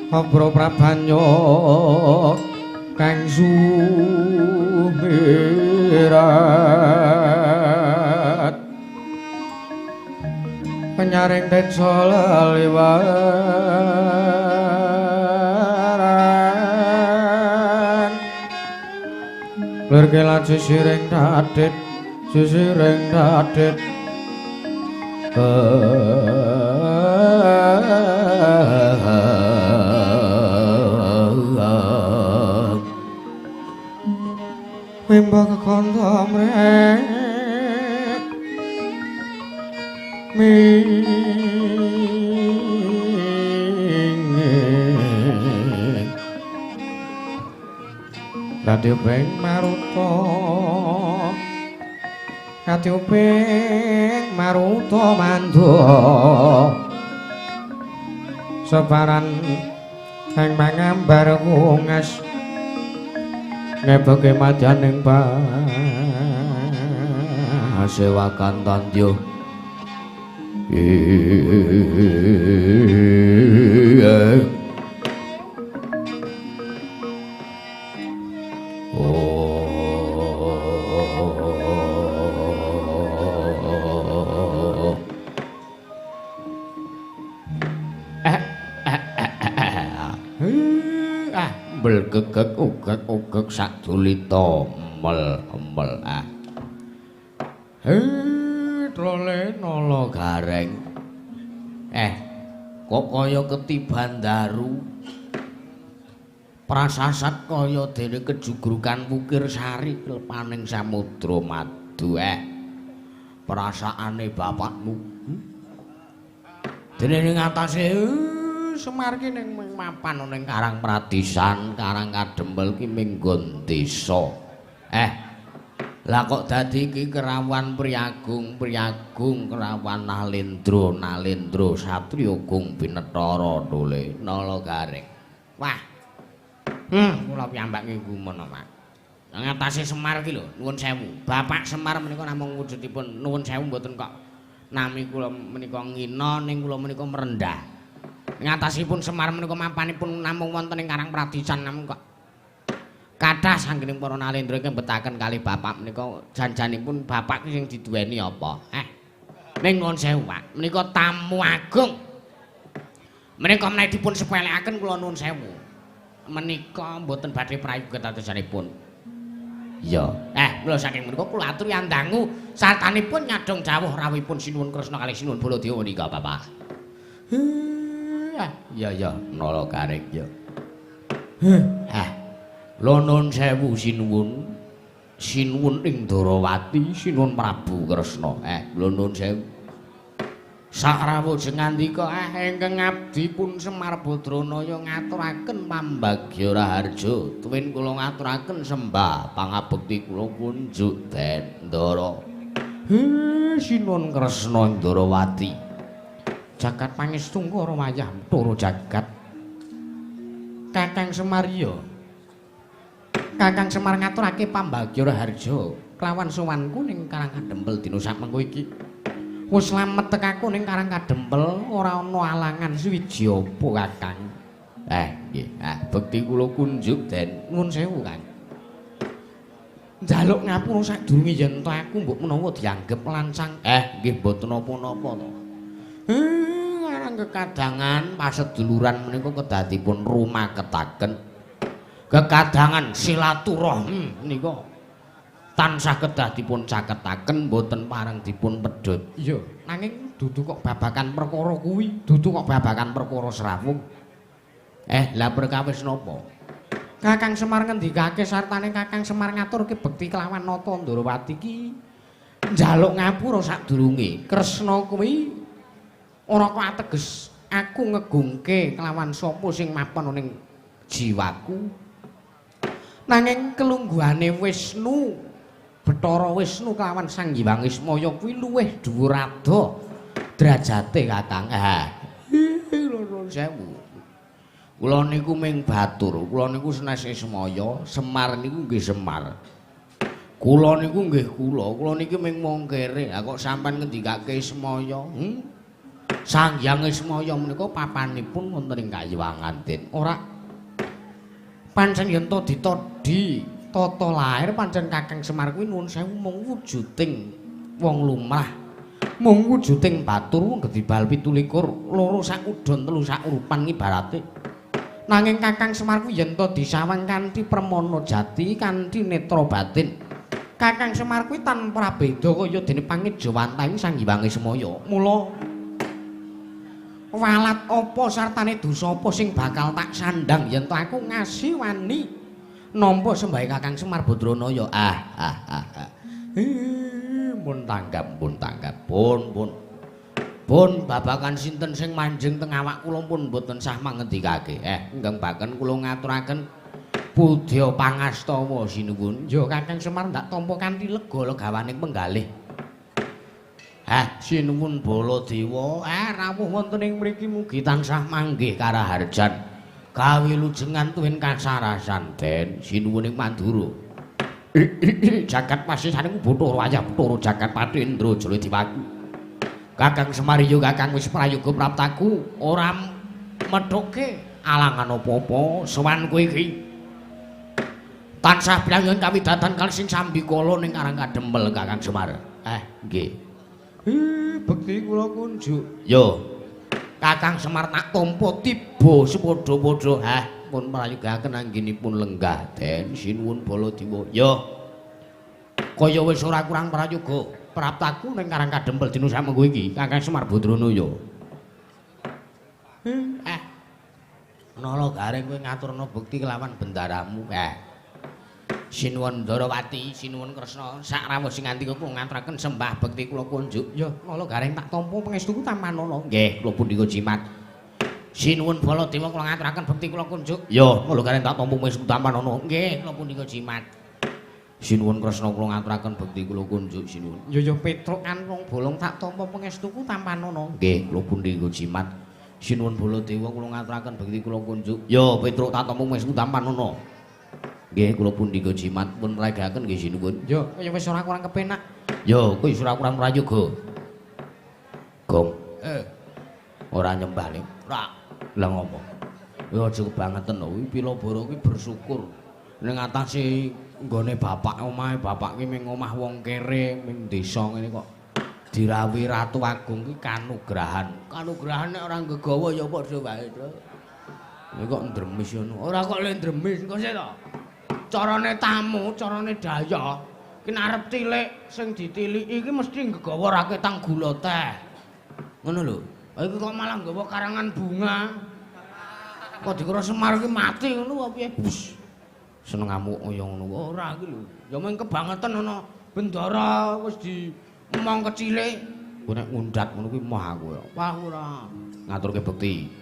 Abro prabanyo kang sumirat penyaring densa laliwaran lir kelan sisiring dadit Mimba kekonto mrek mingin Dadi uping maruta Dadi uping maruta mandha Separan kang mangambar wungas Ngepeke madyaning pasewakan tandya Belgegek ugek sak dulita emel trole nala gareng kok kaya ketiban daru prasasat kaya dene kejugrukan wukir sari klepaning samudra madu perasaane bapakmu dene ning atase Semar ki ning mapan ning Karang Pradisan, Karang Kadempel ki minggon desa. Lah kok dadi iki kerawan Priagung, kerawan Nalendra, Satriya Gung Binetara Dole Nala Gareng. Wah. Kula piyambak ki gumun, Pak. Ngatasi Semar ki lho, nuwun sewu. Bapak Semar menika namung wujudipun nuwun sewu mboten kok nami kula menika ngina ning kula menika merendah. Ngatasipun Semar menika mapanipun namung wonten ing Karang Pradisan namung kok kathah sanggening para nalendra ingkang betaken kalih bapak menika janjanipun bapak sing diduweni apa? Ning nuwun sewu, Pak. Menika tamu agung. Menika menawi dipun sepelekaken kula nuwun sewu. Menika mboten badhe prayoga katadosanipun. Iya. Kula saking menika kula aturi andangu sartanipun nyadong jawuh rawuhipun Sinuwun Kresna kalih Sinuwun Baladewa menika, Bapak. Iya, Nala Gareng ya. Lha nuwun sewu sinuwun. Sinuwun ing Darawati, sinuwun Prabu Kresna. Lha nuwun sewu. Sakrawuh ngandika ingkang abdi pun Semar Badranaya ngaturaken pambagya raharja tuwin kula ngaturaken sembah pangabekti kula kunjuk Dendara sinuwun Kresna ing Darawati jagat pangestu karo wayah turu jagat Kakang Semar ya Kakang Semar ngaturake pambagya raharja kelawan sowanku ning Karang Kadempel dina samengko iki wis slamet tekaku ning Karang Kadempel ora ana alangan suwiji apa Kakang. Nggih. Bekti kula kunjuk den nuwun sewu Kang. Njaluk ngapura sadurunge yen to aku mbok menawa dianggep lancang. Nggih mboten napa-napa to. Karang kekadangan paseduluran menika kedadipun rumaketaken. Kekadangan silaturahmi menika tansah kedah dipun caketaken mboten pareng dipun pedhot. Iya, nanging dudu kok babagan perkara kuwi, dudu kok babagan perkara srawung. Lah perkawis napa? Kakang Semar ngendikake sartane Kakang Semar ngaturke bekti kelawan nata Ndarawati iki njaluk ngapura sadurunge Kresna kuwi ora kok ateges aku ngegungke kelawan sapa sing mapan ning jiwaku. Nanging kelungguhane Wisnu Bathara Wisnu kelawan Sang Hyang Ismaya kuwi luwih dhuwur ado derajate Kakang. Nuwun sewu. Kula niku ming batur, kula niku senes Ismaya, Semar niku nggih Semar. Kula niku nggih kula niki ming mongkere. Lah kok sampean ngendikake Ismaya? Sang Hyang Ismaya menika papanipun wonten ing Kayuwangan Den. Ora pancen yen to ditodi tata lair pancen Kakang Semar kuwi nuwun sewu mung wujuding wong lumrah. Mung wujuding batur wong gedhi bal 17 loro sak udon telu sak urupan ibarate. Nanging Kakang Semar kuwi yen to disawang kanthi permana jati kanthi netra batin. Kakang Semar kuwi tanpa beda kaya dene pangidjawantahing Sang Hyang Ismaya. Mula walat apa sartane dosa apa sing bakal tak sandang yen to aku ngasih wani nampa sembahe Kakang Semar Badranaya. Mun tanggap, pun babakan sinten sing manjing teng awak kula pun mboten sah mangendikake. Ingkang baken kula ngaturaken budya pangastawa sinuwun. Ya Kakang Semar ndak tampa kanthi lega legawaning penggalih. Sinuwun Baladewa, rawuh wonten ing mriki mugi tansah manggih karaharjan. Kawilujengan tuwin kasarasan Den sinuwun ing Mandura. Jagat pasisaning Bathara wayah Bathara jagat Patindra Jaya Diwaku. Kakang Semar ya Kakang wis prayoga praptaku ora methuke alangan apa-apa sowan kowe iki. Tansah bilangipun kawidatan kali sing sambikala ning Karang Kadempel Kakang Semar. Nggih. Bekti kula kunjuk. Yo. Kakang Semar tak tampa tiba sepadha-padha. Pun prayogaken anggenipun lenggah Den sinuwun Baladewa. Ya. Kaya wis ora kurang prayoga praptaku ning Karang Kadempel dina samengko iki Kakang Semar Badranaya. Nala garing kowe ngaturna bekti kelawan bendaramu. Sinuwun Ndarawati, sinuwun Kresna, sak rawuh sing nganti kula ngaturaken sembah bekti kula kunjuk. Ya, nala garing tak tampa pangestuku tampanono. Nggih, kula pundika jimat. Sinuwun Baladewa kula ngaturaken bekti kula kunjuk. Ya, nala garing tak tampa pangestuku tampanono. Nggih, kula pundika jimat. Sinuwun Kresna kula ngaturaken bekti kula kunjuk sinuwun. Ya petrukan wong bolong tak tampa pangestuku tampanono. Nggih, kula pundika jimat. Sinuwun Baladewa kula ngaturaken bekti kula kunjuk. Ya, petruk tak tampa pangestuku tampanono. Nggih kula pundika jimat pun mragaken nggih sinuwun. Ya kaya wis ora kurang kepenak. Ya kowe wis ora kurang prayoga. Gong. Ora nyembah ning. Ora. Lah ngopo? Ya aja kebangetan lho. Pilabara kuwi bersyukur ning atase nggone bapak omahe bapak ki ming omah wong kere ming desa ngene kok dirawi Ratu Agung ki kanugrahan. Kanugrahan nek ora nggawa ya padha wae to. Nek kok ndremis ngono. Ora kok le ndremis kok sik to. Carane tamu, carane daya. Ki arep tilik sing ditiliki iki mesti nggawa raketang gula teh. Ngono lho. Iki kok malah nggawa karangan bunga. Kok dikira Semar ki mati ngono apa piye? Bus. seneng ngamuk kaya ngono. Ora iki lho. Ya mung kebangetan ana bendara wis di emong kecile. Ku nek ngundat ngono kuwi moh aku ya. Wah ora. Ngaturke bekti.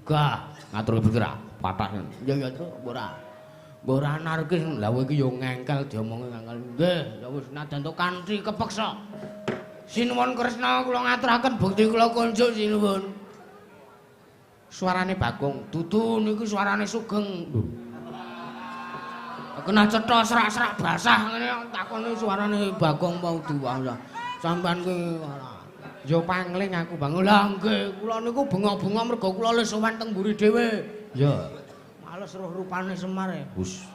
Gah, ngaturke bekti ra. Pathak. Ya ya, Tru, ora. Mbok ora anarkis lha kowe iki ya ngengkel diomongi ngengkel. Nggih, ya wis najan to kanthi kepeksa. Sinuwun Kresna kula ngaturaken bekti kula kunjuk sinuwun. Suarane Bagong, dudu niku suarane Sugeng. Kena cetha serak-serak basah ngene takoni suarane Bagong mau duwah. Sampeyan kuwi ora. Ya pangling aku Bang. Lah nggih, kula niku bengok-bengok mergo kula le sowan teng mburi dhewe. Ya. Males roh rupane Semar e. Hus.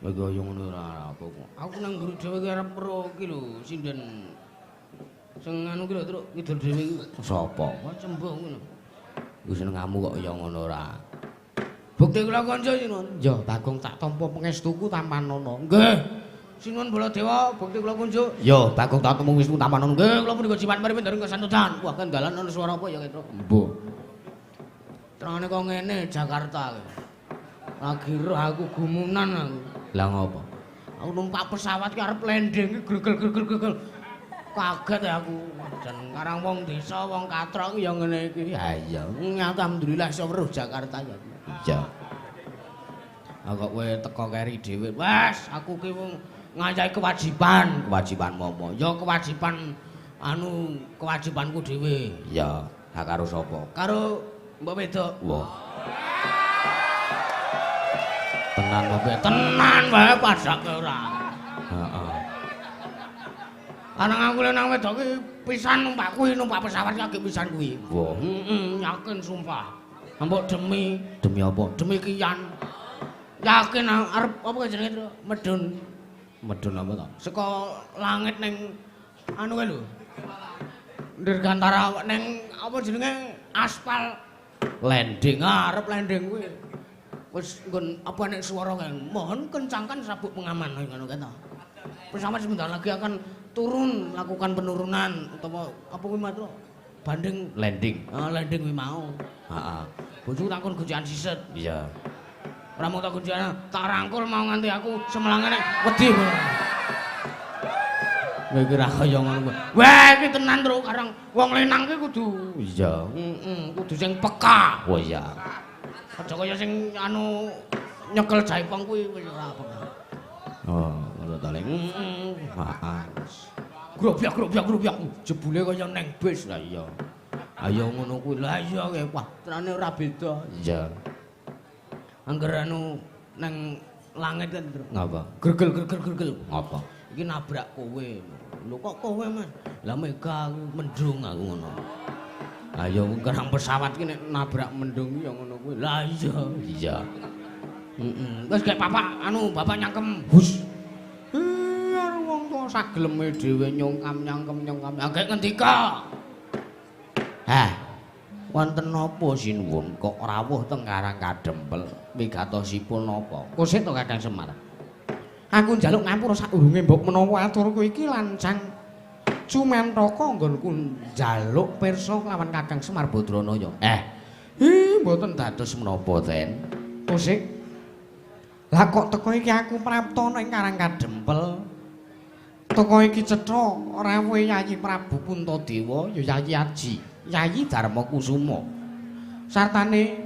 Kaya ngono ora apa. Aku nang mburi dhewe ki arep ro ki lho, sinden. Sing anu ki lho, Truk, kidul dhewe iki. Sapa? Kok cembung ngono. Wis senengamu kok ya ngono ora. Bukti kula kanca sinuwun. Ya, Bagong tak tampa pangestuku Tampanono. Nggih. Sinuwun Baladewa, bukti kula kunjuk. Ya, Bagong tak tampa pangestuku Tampanono. Nggih, kula punika jiwan mripit dereng kesantutan. Wah, kendalan ana swara apa ya, Truk? Mbuh. Terangane kok ngene Jakarta. Lagi roh aku gumunan aku. Lah ngopo? Aku numpak pesawat ki arep landing ki gregel. Kaget ya aku. Dan ngarang wong desa, wong katrok ya ngene iki. Ha iya, alhamdulillah iso weruh Jakarta ya. Iya. Kok kowe teko keri dhewe. Wes, aku ki wong ngayahi kewajiban. Kewajiban momo? Ya kewajiban kewajibanku dhewe. Iya. Ha karo sapa? Karo mbok wedok. Wah. Tenan wae, tenan wae padake ora. Heeh. Anang aku nang wedok ki pisan numpak pesawat ki pisan kuwi. Wah. Yakin sumpah. Mbok demi apa? Demi kian. Yakin arep apa jenenge, Tru? Medun. Medun apa to? Saka langit ning anu kae lho. Dirgantara ning apa jenenge? Aspal landing, arep landing kuwi. Wis nggon apa nek swara kae. Mohon kencangkan sabuk pengaman ngono kae to. Pesawat sebentar lagi akan turun lakukan penurunan utawa apa kuwi Mas? Banding landing. Landing kuwi mau. Heeh. Bojoku takon gojekan siset. Iya. Ora mau tak gojekan, tak rangkul mau nganti aku semelangane wedi. Kowe iki ra kaya ngono. Wah, iki tenan Tru, karang wong lenang ki kudu. Iya. Kudu sing peka. Oh iya. Aja kaya sing nyekel jaipong kuwi wis ora peka. Oh, ngono ta Leng. Heeh. Grobyak. Jebule kaya neng bis lah iya. Ayo ngono kuwi. Lah iya kowe. Wah, terane ora beda. Iya. Angger nang langit kan, Tru. Ngapa? Gregel. Ngapa? Iki nabrak kowe. Lho kok kowe, Mas? Lah mega mendung aku ngono. Ayo kerang pesawat ki nek nabrak mendung ya ngono kuwi. Lah iya. Iya. Wis gek bapak nyangkem. Hus. Wong kok sageleme dhewe nyongkam. Agek ngendika. Wonten napa sinuwun kok rawuh teng Karang Kadempel wigatosipun napa? Kusik to Kakang Semar. Aku njaluk ngapura sadurunge mbok menawa aturku iki lancang Cumantaka nggonku njaluk pirsa kelawan Kakang Semar Badranaya. Mboten dados menapa ten. Kusik. Lah kok teko iki aku prapta ning Karang Kadempel. Teko iki cetha rawuhe Yayi Prabu Puntadewa ya Yayi Aji. Yayi Darmakusuma sartane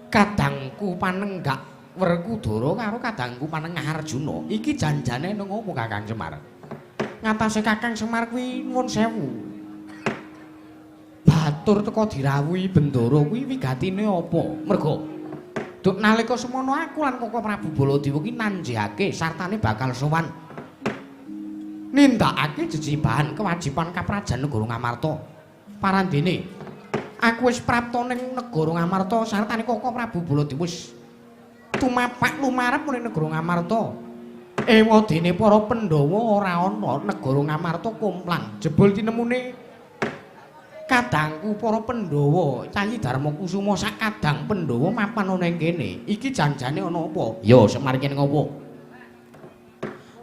kadangku Panenggak Werkudara karo kadangku Panengah Arjuna iki janjane nang opo Kakang Semar? Ngatasé Kakang Semar kuwi nuwun sewu. Batur teka dirawuhi bendara kuwi wigatine apa? Mergo duk nalika semono aku lan Koko Prabu Baladewa ki nanjihake sartane bakal sowan nindakake jejibahan kewajiban kaprajan negara Ngamarta. Parandene aku wis prapta ning negara Ngamarta sartane Koko Prabu Baladewa wis tumapak lumarep ning negara Ngamarta. Ewadene para Pandhawa ora ana negara Ngamarta kumplang. Jebul tinemune kadangku para Pandhawa, Yayi Darmakusuma sak kadang Pandhawa mapan ana ing kene. Iki janjane ana apa? Ya Semar kene ngopo?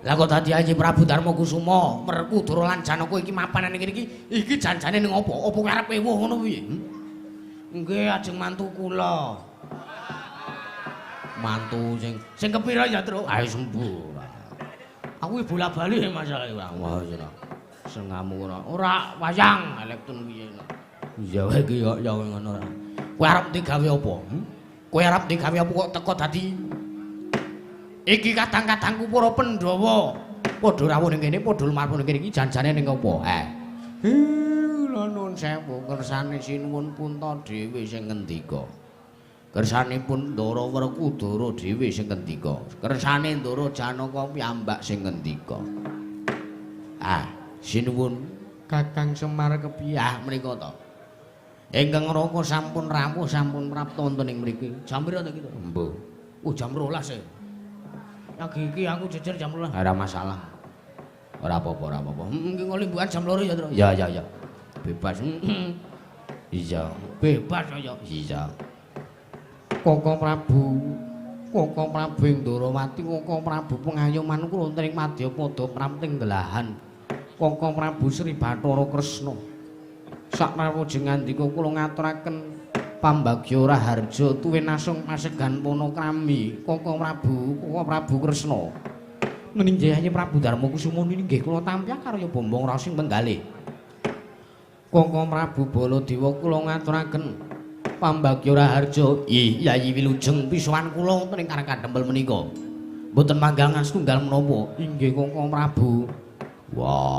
Lah kok dadi Yayi Prabu Darmakusuma, Werkudara lan Janaka iki mapan ning kene iki janjane ning apa? Apa arep ewuh ngono kuwi? Nggih, ajeng mantu kula. mantu sing kepira ya, Tru? Ayo sembuh. Aku iki bola-bali masalah iki. Wah, sengamu ora wayang elektron piye. Ya iki ya ngono ora. Kowe arep digawe apa? Kowe arep digawe apa kok teko dadi iki kadang-kadangku para Pandhawa. Padha rawuh ning kene, padha lumapun ning kene iki janjane ning apa? Lha nuwun sewu, kersane Sinuwun Punta dhewe sing ngendika. Kersanipun Ndara Werkudara dhewe sing ngendika. Kersane Ndara Janaka piyambak sing ngendika. Sinuwun Kakang Semar kepiye? Mriko to. Ingkang Raka sampun rawuh sampun prapta wonten ing mriki. Jam pira to iki to? Mbuh. Jam 12 e. Lagi iki aku jejer jam 12. Ora masalah. Ora apa-apa, ora apa-apa. Iki ngolimbukan jam 2 ya, Tru. Ya. Bebas. Iya, bebas ya. Iya. Koko Prabu Indrawati, Koko Prabu pengayoman kula wonten ing Madyapada pramting delahan. Koko Prabu Sri Bathara Kresna. Sakrawujing ngandika kula ngaturaken pambagya raharja tuwin asung pasegan panakrami. Koko Prabu Kresna. Meninjaya Prabu Darmakusuma nggih kula tampyak karya bombong rasing penggalih. Koko Prabu Baladewa kula ngaturaken pambagya raharja. Yayi Wilujeng pisuwan kula wonten ing Karangkandempel menika. Mboten manggangan setunggal menapa. Inggih Koko Prabu. Wah.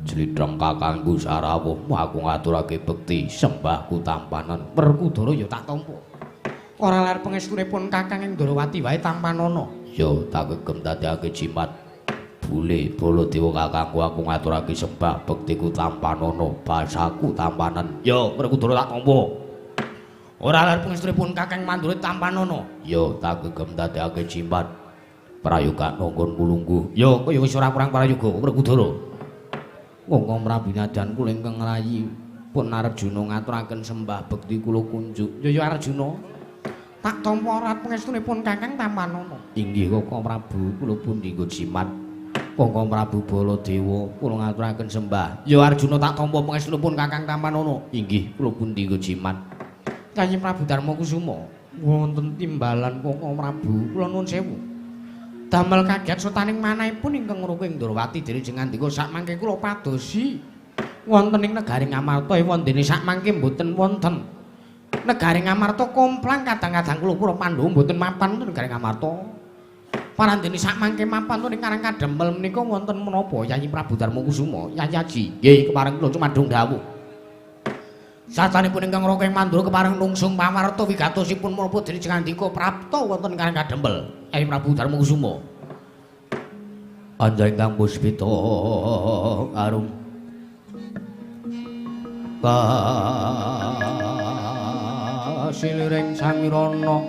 Jlitheng kakangku sarawuh aku ngaturake bekti sembahku tampanan. Werkudara ya tak tampa. Ora lar pangestunipun Kakang Indrawati wae tampanana. Ya tak kegem dadekake jimat. Bule Baladewa kakangku aku ngaturake sembah bektiku tampanana, basaku tampanan. Ya Werkudara tak tampa. Ora lar pangestunipun Kakang Mandurit tampanana. Ya tak kegem dadekake jimat. Prayoga nonggon kulungguh. Ya kaya wis ora kurang prayoga Werkudara. Koko Prabu Nadan kula ingkang rayi pun Arjuna ngaturaken sembah bekti kula kunjuk. Ya Arjuna. Tak tampa rat pangestunipun Kakang tampanana. Inggih Koko Prabu kula pun dinggo jimat. Koko Prabu Baladewa kula ngaturaken sembah. Ya Arjuna tak tampa pangestunipun Kakang tampanana. Inggih kula pun dinggo jimat. Yayi Prabu Darmakusuma wonten timbalan Koko Prabu kula nuwun sewu. Damel kaget sotaning manahipun ingkang Ruka Indrawati derejeng ngandika sakmangke kula padosi wonten ing negari Ngamarta wondene sakmangke mboten wonten. Negari Ngamarta komplang kadang-kadang kula para Pandhawa mboten mapan wonten negari Ngamarta. Parandene sakmangke mapan wonten ing Karangkandempel menika wonten menapa Yayi Prabu Darmakusuma? Yayi Aji, nggih kepareng kula cumadung dawuh. Satanipun ingkang Raka ing Mandura kepareng nungsung pawarta wigatosipun menapa derejeng ngandika prapta wonten Karangkandempel. Yayi Prabu Darmakusuma. Anja ingkang puspita arum kasiliring samirana.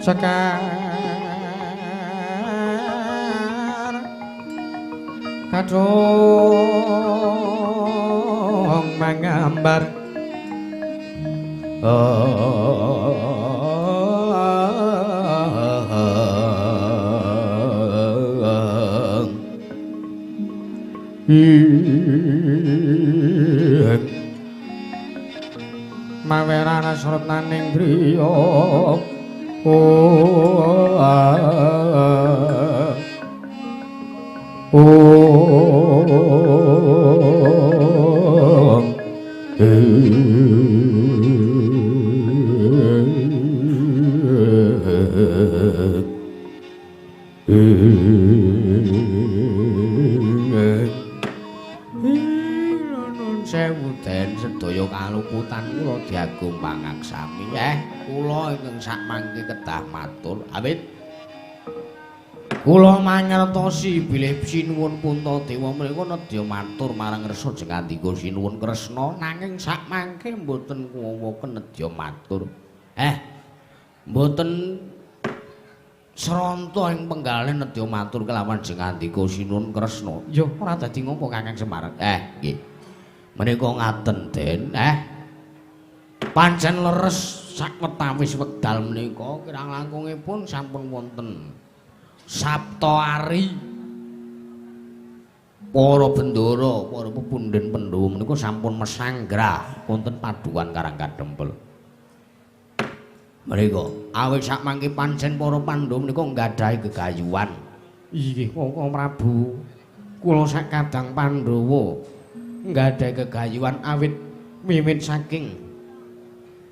Sekar kadung mangambar mawerana sretaning griya sewu den sedaya kaluputan kula diagung pangaksami kula ingkang sakmangke kedah matur awit kula mangertosi bilih Sinuwun Puntadewa menika nedya matur marang Resa Jengandika Sinuwun Kresna nanging sakmangke mboten kuwawa nedya matur mboten sranta ing penggalih nedya matur kelawan Jengandika Sinuwun Kresna ya ora dadi ngopo Kakang Semar nggih menika ngaten Den Pancen leres sakwetawis wekdal menika kirang langkungipun sampun wonten Sabta Ari. Para bendara, para pepundhen Pandhawa menika sampun mesanggrah wonten padukan Karang Kadempel. Mriku awit sakmangke pancen para Pandhawa menika nggadahi gegayuhan. Inggih, Kakang Prabu. Kula sak kadang Pandhawa nggadahi gegayuhan awit wiwit saking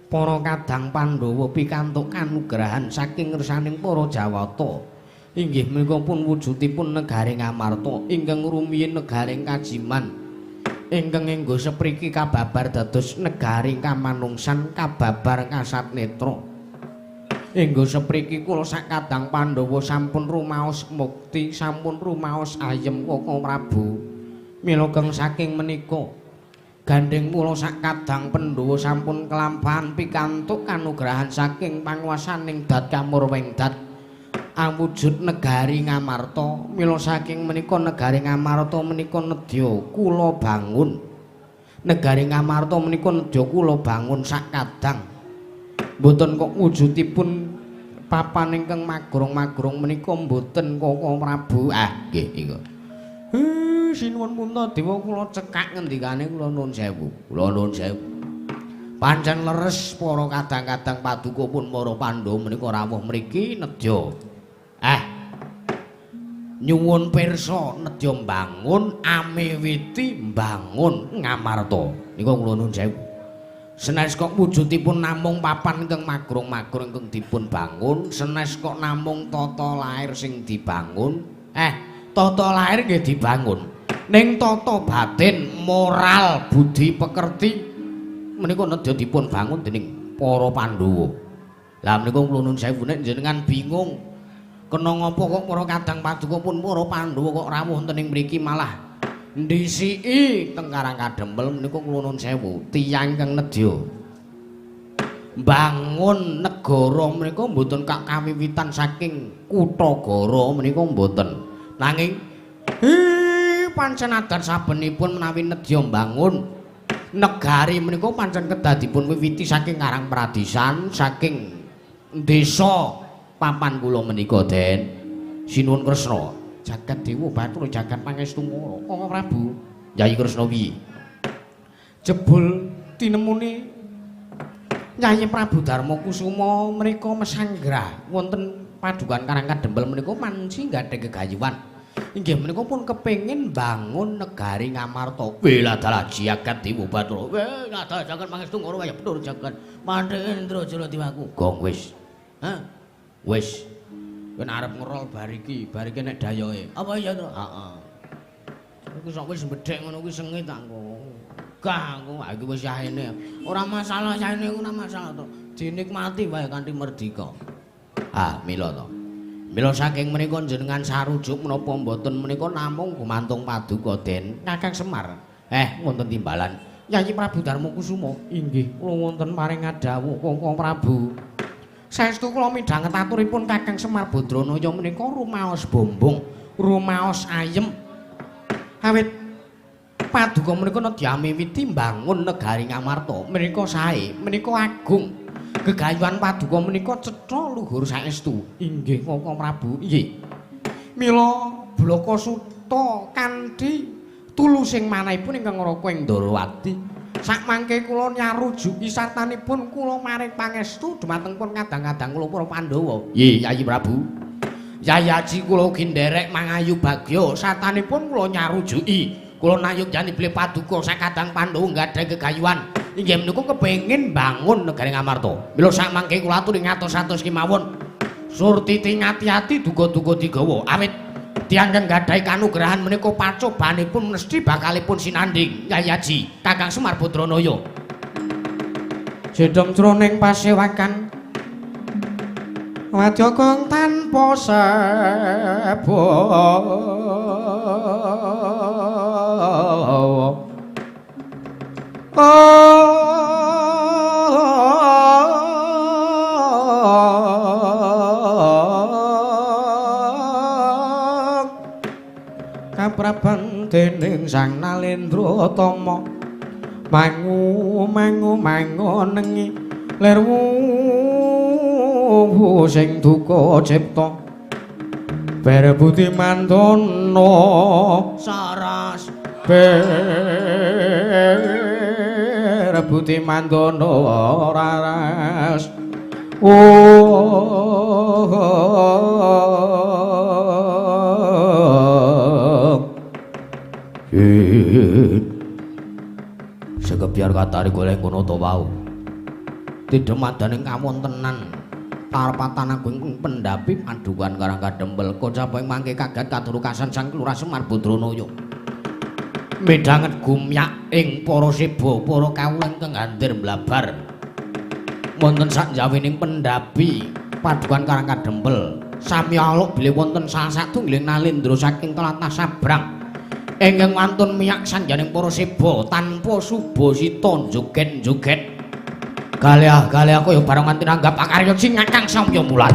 para kadang Pandhawa pikantuk kanugrahan saking ngersaning para Jawata. Inggih menika pun wujudipun negari Ngamarta ingkang rumiyin negari Kajiman. Ingkang enggo sepriki kababar dados negari kamanungsan kababar kasatnetra. Enggo sepriki kula sak kadang Pandhawa sampun rumaos mukti, sampun rumaos ayem Kakang Prabu. Mila keng saking menika gandeng kula sak kadang Pandhawa sampun kelampahan pikantuk kanugrahan saking panguwasaning Dat Kamurwengdat awujud negari Ngamarta. Mila saking menika negari Ngamarta menika nedya kula bangun. Negari Ngamarta menika nedya kula bangun sak kadang. Mboten kok wujudipun papan ingkang magrong-magrong menika mboten Kakang Prabu. Nggih niku. Sinuwun Puntadewa kula cekak ngendikane kula nuwun sewu. Kula nuwun sewu. Pancen leres para kadang-kadang paduka pun para Pandhawa menika rawuh mriki nedya. Nyuwun pirsa nedya mbangun amiwiti mbangun Ngamarta. Nika kula nuwun sewu. Senes kok wujudipun namung papan ingkang magrong-magrong ingkang dipun bangun, senes kok namung tata lair sing dibangun. Tata lair nggih dibangun. Ning tata batin, moral, budi pekerti menika nedya dipun bangun dening para Pandhawa. Lah menika kula nuwun sewu nek jenengan bingung kena ngapa kok para kadang paduka pun para Pandhawa kok rawuh wonten ing mriki malah ndhisiki teng Karang Kadempel menika kula nuwun sewu tiyang kang nedya bangun negara menika mboten kak kawiwitan saking Kutagara menika mboten nanging pancen adat sabenipun menawi nedya mbangun negari menika pancen kedadipun wiwiti saking Karang Pradisan saking desa papan kula menika Den sinuwun Kresna jagat dewa batur jagat pangestu Kakang Prabu. Nyai Kresna piye? Jebul tinemune Nyai Prabu Darma Kusuma menika mesanggrah wonten padukan Karang Kadempel menika manci nggadahi gegayuhan. Inggih menika pun kepengin bangun negari Ngamarta. Wela dalah jagat dewa batur. Dalah jagat pangestu waya betul jagat Mandhendra Jalatiwaku. Gong wis. Wis. Kowe arep ngerol bariki nek dayoke. Apa iya to? Heeh. Iku sok wis bedhek ngono kuwi sengit aku. Gah aku iki wis yahene. Ora masalah yahene ora masalah to. Dinikmati wae kanthi merdika. Mila to. Mila saking menika jenengan sarujuk menapa mboten menika namung gumantung paduka Den Kakang Semar. Wonten timbalan. Yayi Prabu Darma Kusuma. Inggih, kula wonten paring ngadhawuh Kakang Prabu. Saestu kula midhanget aturipun Kakang Semar Badranaya menika rumaos bombong, rumaos ayem. Awit paduka menika nedya miwiti mbangun negari Ngamarta. Menika sae, menika agung. Gegayuhan paduka menika cetha luhur saestu. Inggih Kakang Prabu. Inggih. Mila Blaka Suta kanthi tulusing manahipun ingkang ngraka ing Ndarawati. Sakmangke kula nyarujuki sartanipun kula maring pangestu dumateng pun kadang-kadang kula para Pandhawa. Nggih, Yayi Prabu. Yayi Aji kula ugi nderek mangayu bagya sartanipun kula nyarujuki. Kula nayogani bilih paduka sakadang Pandhawa nggadahi gegayuhan. Inggih menika kepengin bangun negari Ngamarta. Mila sakmangke kula aturi ngatos-atos kemawon. Surtiti ngati-ati duga-duga digawa. Awit tiyang kang gadhahi kanugrahan menika pacobanipun mesti bakalipun sinanding Yayi Aji Kakang Semar Badranaya. Jedhong jroning pasewakan wadya kang tanpa sebo kapraban dening Sang Nalendra Tama mangu nengi lerwu sing duka cipta berebuti mandono saras berebuti mandono raras sekebiar katari golek ngono to wau tidemadaning kawontenan parpatan agung pendapi padukan karang kadempel kocaping mangke kaget katurukasan Sang Kelurah Semar Badranaya midhanget gumyak ing para seba para kawula ingkang ngandhir blabar wonten sakjawining pendapi padukan karang kadempel sami aluk bilih wonten salah satunggiling nalindra saking tlatah sabrang ingkang wantun miyak sanjaning para seba tanpa subasita joget-joget kalih kaya barang nganti nanggap pakarya sing ngakang samya mulat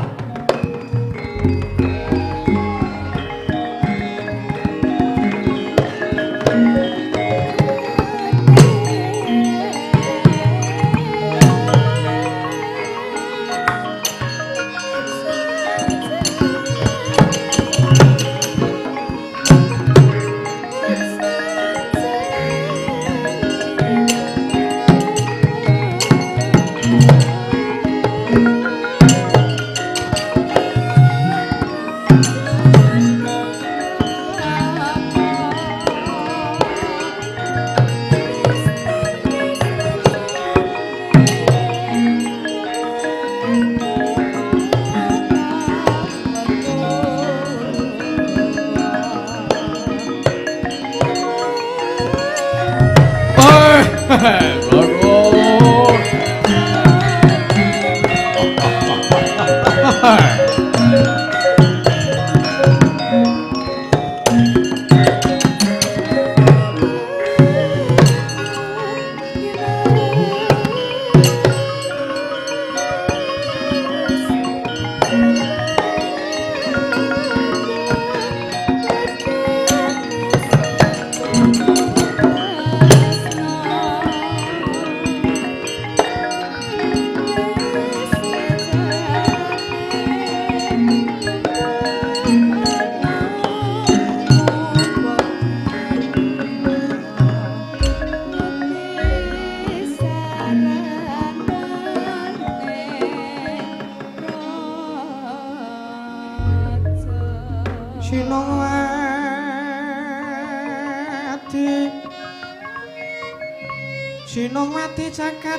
Sinongwati caket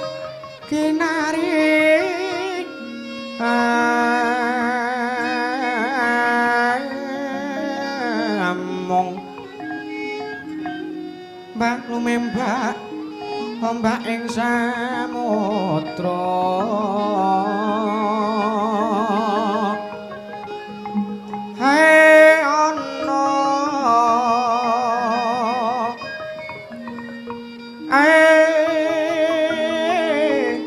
kinari among mbak lumembak ombak ing samudra hai ana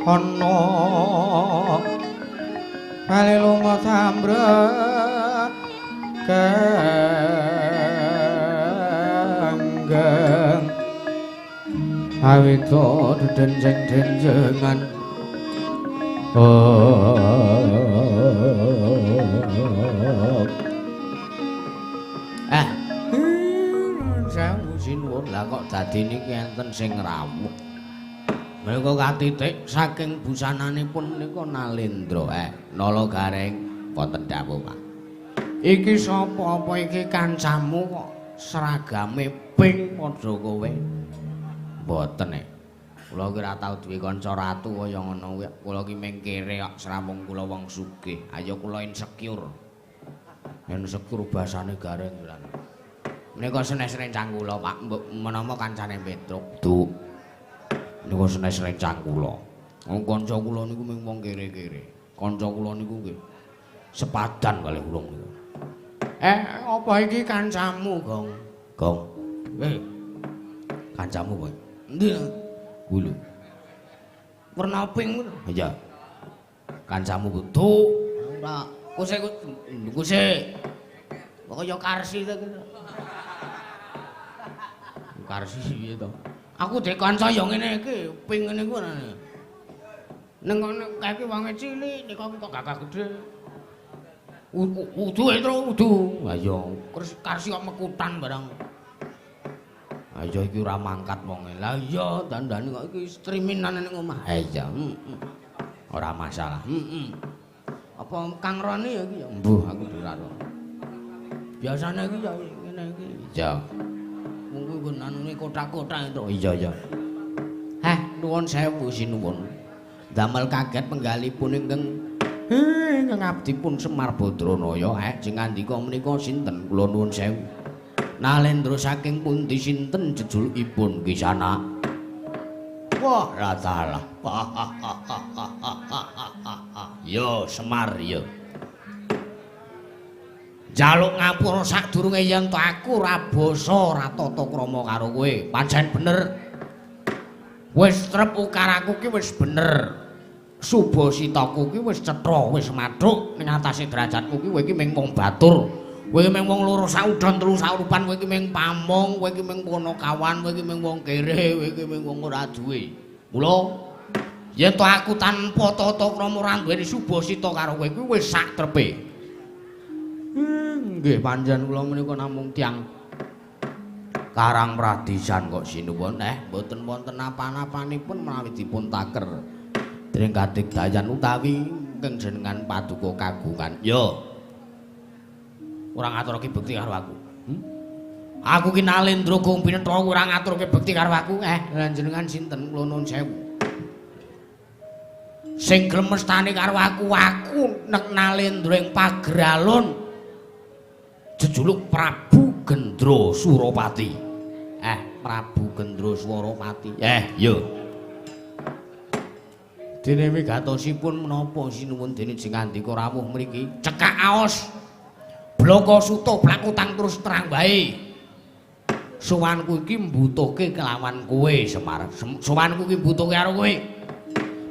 ana bali lunga sambrek kenggeng awito denjeng-denjengan sewu sinuwun lah kok dadi niki enten sing rawuh menika katitik saking busananipun menika Nalendra Nala Gareng wonten dawuh Pak iki sapa apa iki kancamu kok seragame pink padha kowe mboten kula ki ora tau duwe kanca ratu kaya ngono kuwi kula ki ming kere kok srawung kula wong sugih ayo kula insecure basane Gareng menika senes rencang kula Pak menapa kancane Petruk Duk niku senes rencang kula. Wong kanca kula niku mung wong kere-kere. Kanca kula niku nggih sepadan kalih kula niku. Apa iki kancamu, Gong? Gong. Kancamu kowe. Endi? Kuwi. Werna pink. Iya. Kancamu kudu. Ora, kuse. Kaya Karsi to. Karsi piye to? Aku dek kanca ya ngene iki, ping ngene ku ana. Ning kaki wonge cilik, nek kok gagah gedhe. Udu etro udu. Ha iya, karsi kok mekutan barang. Ha iya iki ora mangkat wonge. Lah iya, dandane kok iki striminan ning omah. Ha iya. Ora masalah. Apa Kang Roni ya iki ya? Mbuh, aku ora ro. Biasane iki ya ngene iki. Iya. Wong kuwi nggon anune kotak-kotak itu. Iya iya. Heh, nuwun sewu sinuwun. Damel kaget penggalipun ingkang ngabdipun Semar Badranaya. Sing ngandika menika sinten? Kula nuwun sewu. Nalendra saking pundi sinten jejulukipun Kisana? Wah, la salah. Yo Semar yo. Jaluk ngapura sadurunge yen to aku ora basa ora tata krama karo kowe. Pancen bener. Wis trep ukaraku ki wis bener. Subasitaku ki wis cetha, wis mathuk ning atase derajatku ki kowe iki mung wong batur. Kowe mung wong loro saudon telu saurupan, kowe iki mung pamong, kowe iki mung ponokawan, kowe iki mung wong kere, kowe iki mung wong ora duwe. Mula yen to aku tanpa tata krama ora duweni subasita karo kowe kuwi wis sak trepe. Nggih panjenengan kula menika namung tiyang Karang Pradisan kok sinuwun mboten wonten napa-napanipun menawi dipun taker dening kadigdayan utawi ingkang jenengan paduka kagungan. Yo. Ora ngaturake bekti karo aku. Aku ki Nalendra Kumpinetha ora ngaturake bekti karo aku. Lan jenengan sinten? Kula nuwun sewu. Sing gelem mestani karo aku nek Nalendra ing Pageralun jejuluk Prabu Gendra Suropati. Prabu Gendra Suropati. Yo. Dene wigatosipun menapa sinuwun dene sing ngandika rawuh mriki? Cekak aos. Bloko suto blakutang terus terang bae. Sowanku iki mbutuhke kelawan kowe Semar. Sowanku iki mbutuhke karo kowe.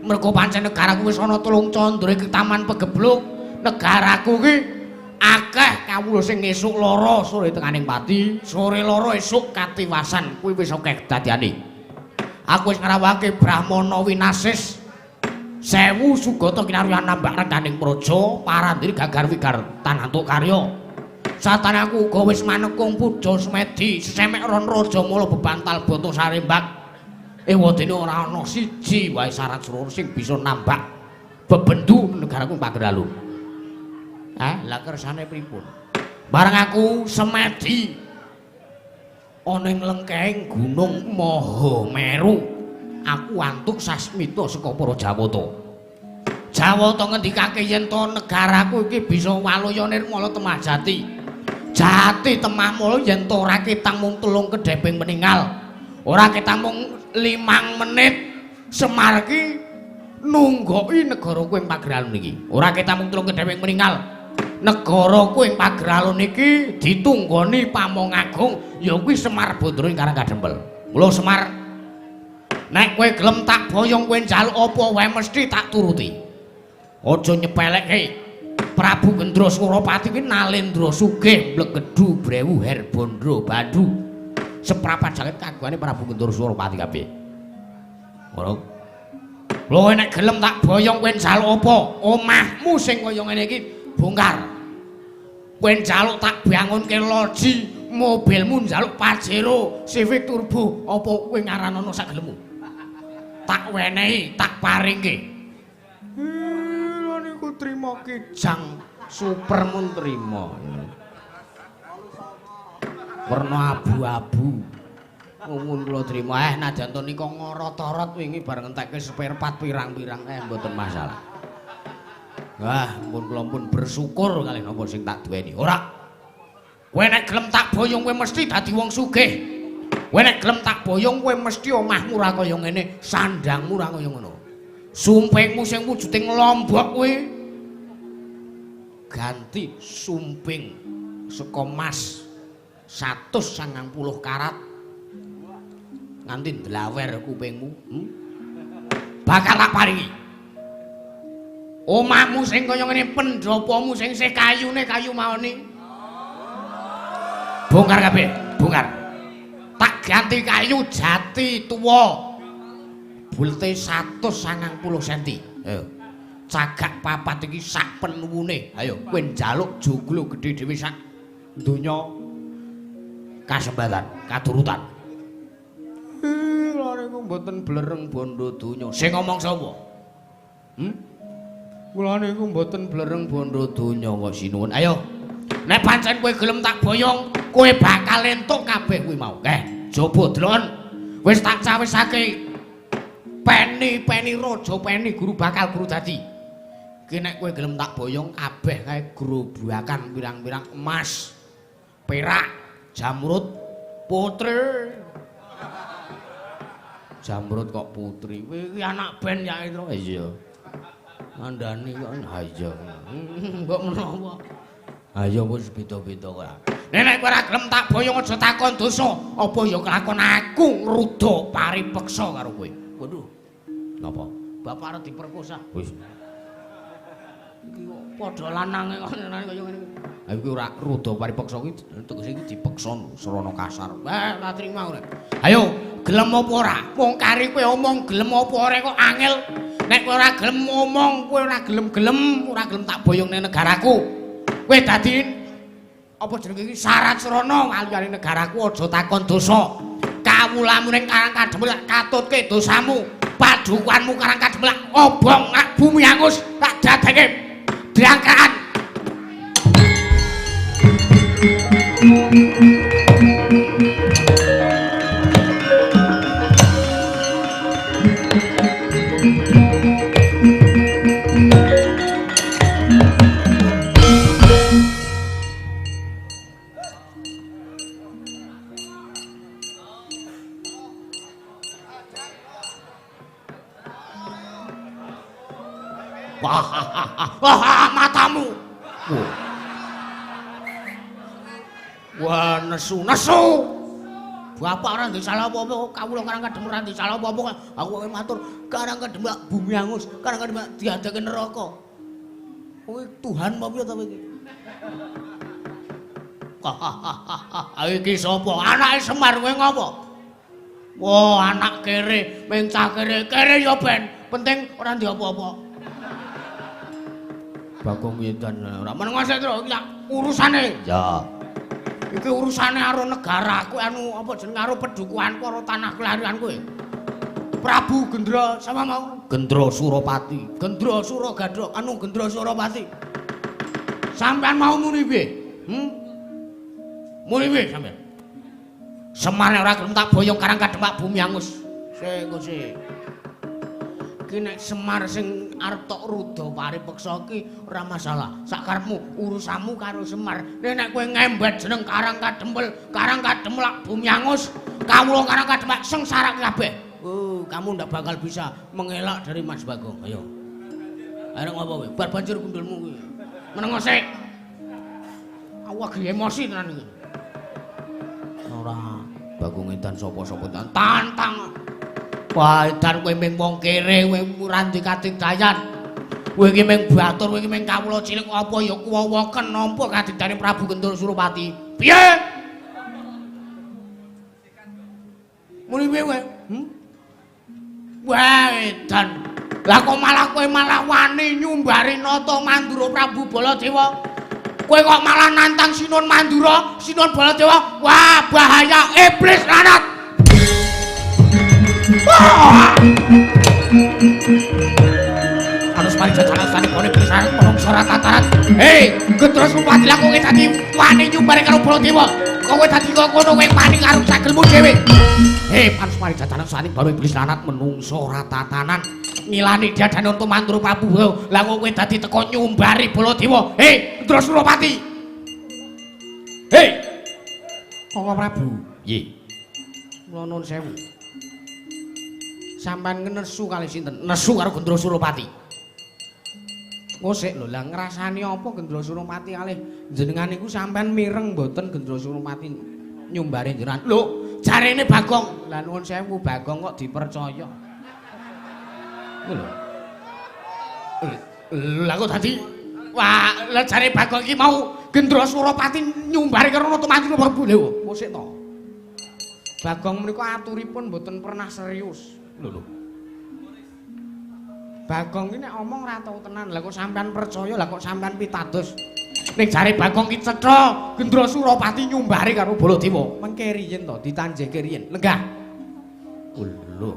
Mergo pancen negaraku wis ana telung candra iki taman pegebluk. Negaraku ki akeh kawula sing esuk lara sore tenganing pati, sore lara esuk katiwasan. Kuwi wis akeh dadiane. Aku wis ngrawake Brahmana Winasis 1000 sugata kinaryan nambah rekaning praja, parandir gagar wigar tanantuk karya. Satane aku uga wis manekung puja semedi, sesemek ron raja mula bebantal bata sarembak. Ewadene ora ana siji wae syarat surur sing bisa nambah bebendu negaraku Pageralun. Lah kersane pripun? Bareng aku semedi ana ing lengkehing Gunung Mahameru, aku antuk sasmita saka para Jawata. Jawata ngendikake yen to negaraku iki bisa waluya nirmala temah jati. Jati temah mula yen to ora ketang mung telung kedheping meninggal. Ora ketang mung 5 menit Semar ki nunggoki negaraku ing Pageralun iki. Ora ketang mung telung kedheping meninggal. Negaraku ing Pageralun iki ditunggoni Pamong Agung ya kuwi Semar Badra Karang Kadempel. Mula Semar, nek kowe gelem tak boyong kowe njaluk apa wae mesti tak turuti. Aja nyepelekke. Prabu Gendra Suropati kuwi Nalendra sugih Blegedhu Brewu Herbandra Bandhu. Seprapat sanget kagungane Prabu Gendra Suropati kabeh. Ngono. Lho nek gelem tak boyong kowe njaluk apa? Omahmu sing kaya ngene iki bongkar. Kowe njaluk tak bangunke loji, mobilmu njaluk Pajero, Civic Turbo, apa kowe ngaranana sak gelemmu? Tak wenehi, tak paringke. Lha niku trima kijang super mun trima. Werna abu-abu. Mun kula trima najan to nika ngorot-orot wingi bareng entekke spare part pirang-pirang mboten masalah. Wah, pun kula pun bersyukur kalih napa sing tak duweni. Ora. Kowe nek gelem tak boyong kowe mesti dadi wong sugih. Kowe nek gelem tak boyong kowe mesti omahmu ora kaya ngene, sandangmu ora kaya ngono. Sumpingmu sing wujuding lombok kuwi ganti sumping saka emas 190 karat. Nganti ndlawer kupingmu. Bakal tak paringi. Omahmu sing kaya ngene, pendopomu sing isih kayune kayu maoni. Bongkar kabeh, bongkar. Tak ganti kayu jati tuwa. Bulte 190 cm. Ayo. Cagak papat iki sak penuwune. Ayo kowe njaluk joglo gedhe dhewe sak donya kasempatan katurutan. Lha niku mboten blereng bondo donya. Sing ngomong sapa? Kula niku mboten blereng bondo donya kok sinuwun. Ayo. Nek pancen kowe gelem tak boyong, kowe bakal entuk kabeh kuwi mau. Jaba dlon. Wis tak cawisake. Peni raja peni guru bakal guru dadi. Ki nek kowe gelem tak boyong kabeh kae grobokan pirang-pirang emas, perak, jamrut, putri. Jamrut kok putri. Kowe iki anak ben ya itu. Iya. Ngandani kok iya. Kok menapa? Ayo wis beda-beda kok. Nek kowe ora gelem tak boyong aja takon dosa. Apa ya kelakon aku ngruda paripeksa karo kowe. Waduh. Napa? Bapak arep diperkosa. Wis. Iki kok padha lanange kaya ngene. Ha iki ora ruda paripeksa iki tegese iki dipeksa serono kasar. Tak trima ora. Ayo, gelem apa ora? Wong kari kowe omong gelem apa ora kok angel. Nek kowe ora gelem ngomong, kowe ora gelem-gelem, ora gelem tak boyong ning negaraku. Kowe dadi apa jenenge iki syarat serono aliyane negaraku aja takon dosa. Kawulamu ning Karang Kademel katutke dosamu. Padukanmu Karang Kademel obong ngak bumi angus tak dadeke drangkaan. Wah, matamu. Wah, nesu. Bapak ora ndek salah apa-apa, kawula Karang Kademel ora ndek salah apa-apa. Aku kok matur Karang Kademel bumi angus, Karang Kademel diadake neraka. Kowe Tuhan apa piye ta kowe iki? Iki sapa? Anake Semar kowe ngopo? Wah, anak kere, mencah kere ya ben, penting ora ndek apa-apa. Bagong Yedan ora meneng sik terus iki urusane. Ya. Iki urusane karo negaraku anu apa jeneng karo pedukuhanku karo tanah kelarian kowe. Prabu Gendra sama mau Gendra Suropati. Gendra Suragadha anu Gendra Suropati. Sampeyan mau muni piye? Muni piye sampeyan? Semar ora gelem tak boyong Karang Kademel bumi angus. Sik sik. Ki nek Semar sing arep tok ruda paripeksa ki ora masalah. Sak karepmu urusanmu karo Semar. Nek kowe ngembet jeneng Karang Kademel bumi angus, kawula Karang Kademel sengsara kabeh. Oh, kamu ndak bakal bisa mengelak dari Mas Bagong. Ayo. Arep ngopo kowe? Bar banjur kundulmu kuwi. Meneng sik. Awak emosi tenan iki. Ora Bagong Edan sapa-sapa tantang. Wah, edan kowe ming wong kere, kowe ora ndek kadigdayan. Kowe iki ming batur, kowe iki ming kawula cilik apa ya kuwowoken nampa kadigdane Prabu Gendra Suropati. Piye? Muni piye kowe? Wah, edan. Lah kok malah kowe malah wani nyumbari nata Mandura Prabu Baladewa. Kowe kok malah nantang Sinun Mandura, Sinun Baladewa. Wah, bahaya iblis lanat. Harus mari jajanan sani kone pisan menungso tataran. Hei, Gendra Suropati lah kowe dadi wani nyumbari karo Baladewa. Kowe dadi kok ngono kowe wani karo cagelmu dhewe. Hei, harus mari jajanan sani baru iblis lanat menungso tatanan. Ngilani diadane untuk Mandura Prabu. Lah kowe dadi teko nyumbari Baladewa. Hei, Gendra Suropati. Hei. Kok Prabu? Nggih. Kula nuwun sewu. Sampeyan nesu kali sinten? Nesu karo Gendra Suropati. Oh sik lho, lah ngrasani apa Gendra Suropati kalih jenengan niku sampeyan mireng mboten Gendra Suropati nyumbari jenengan. Lho, jarene Bagong. Lah nuwun sewu Bagong kok dipercaya. Lho. Lah kok dadi wah, lah jare Bagong iki mau Gendra Suropati nyumbari karo Nata Mandura Prabu. Lho, oh sik to. Bagong menika aturipun mboten pernah serius. Lho. Bagong iki nek omong ora tau tenan. Lah kok sampean percaya, lah kok sampean pitados. Ning jare Bagong ki cetha Gendra Suropati nyumbari karo Baladewa. Mengke riyen to ditanjeke riyen. Lenggah. Lho.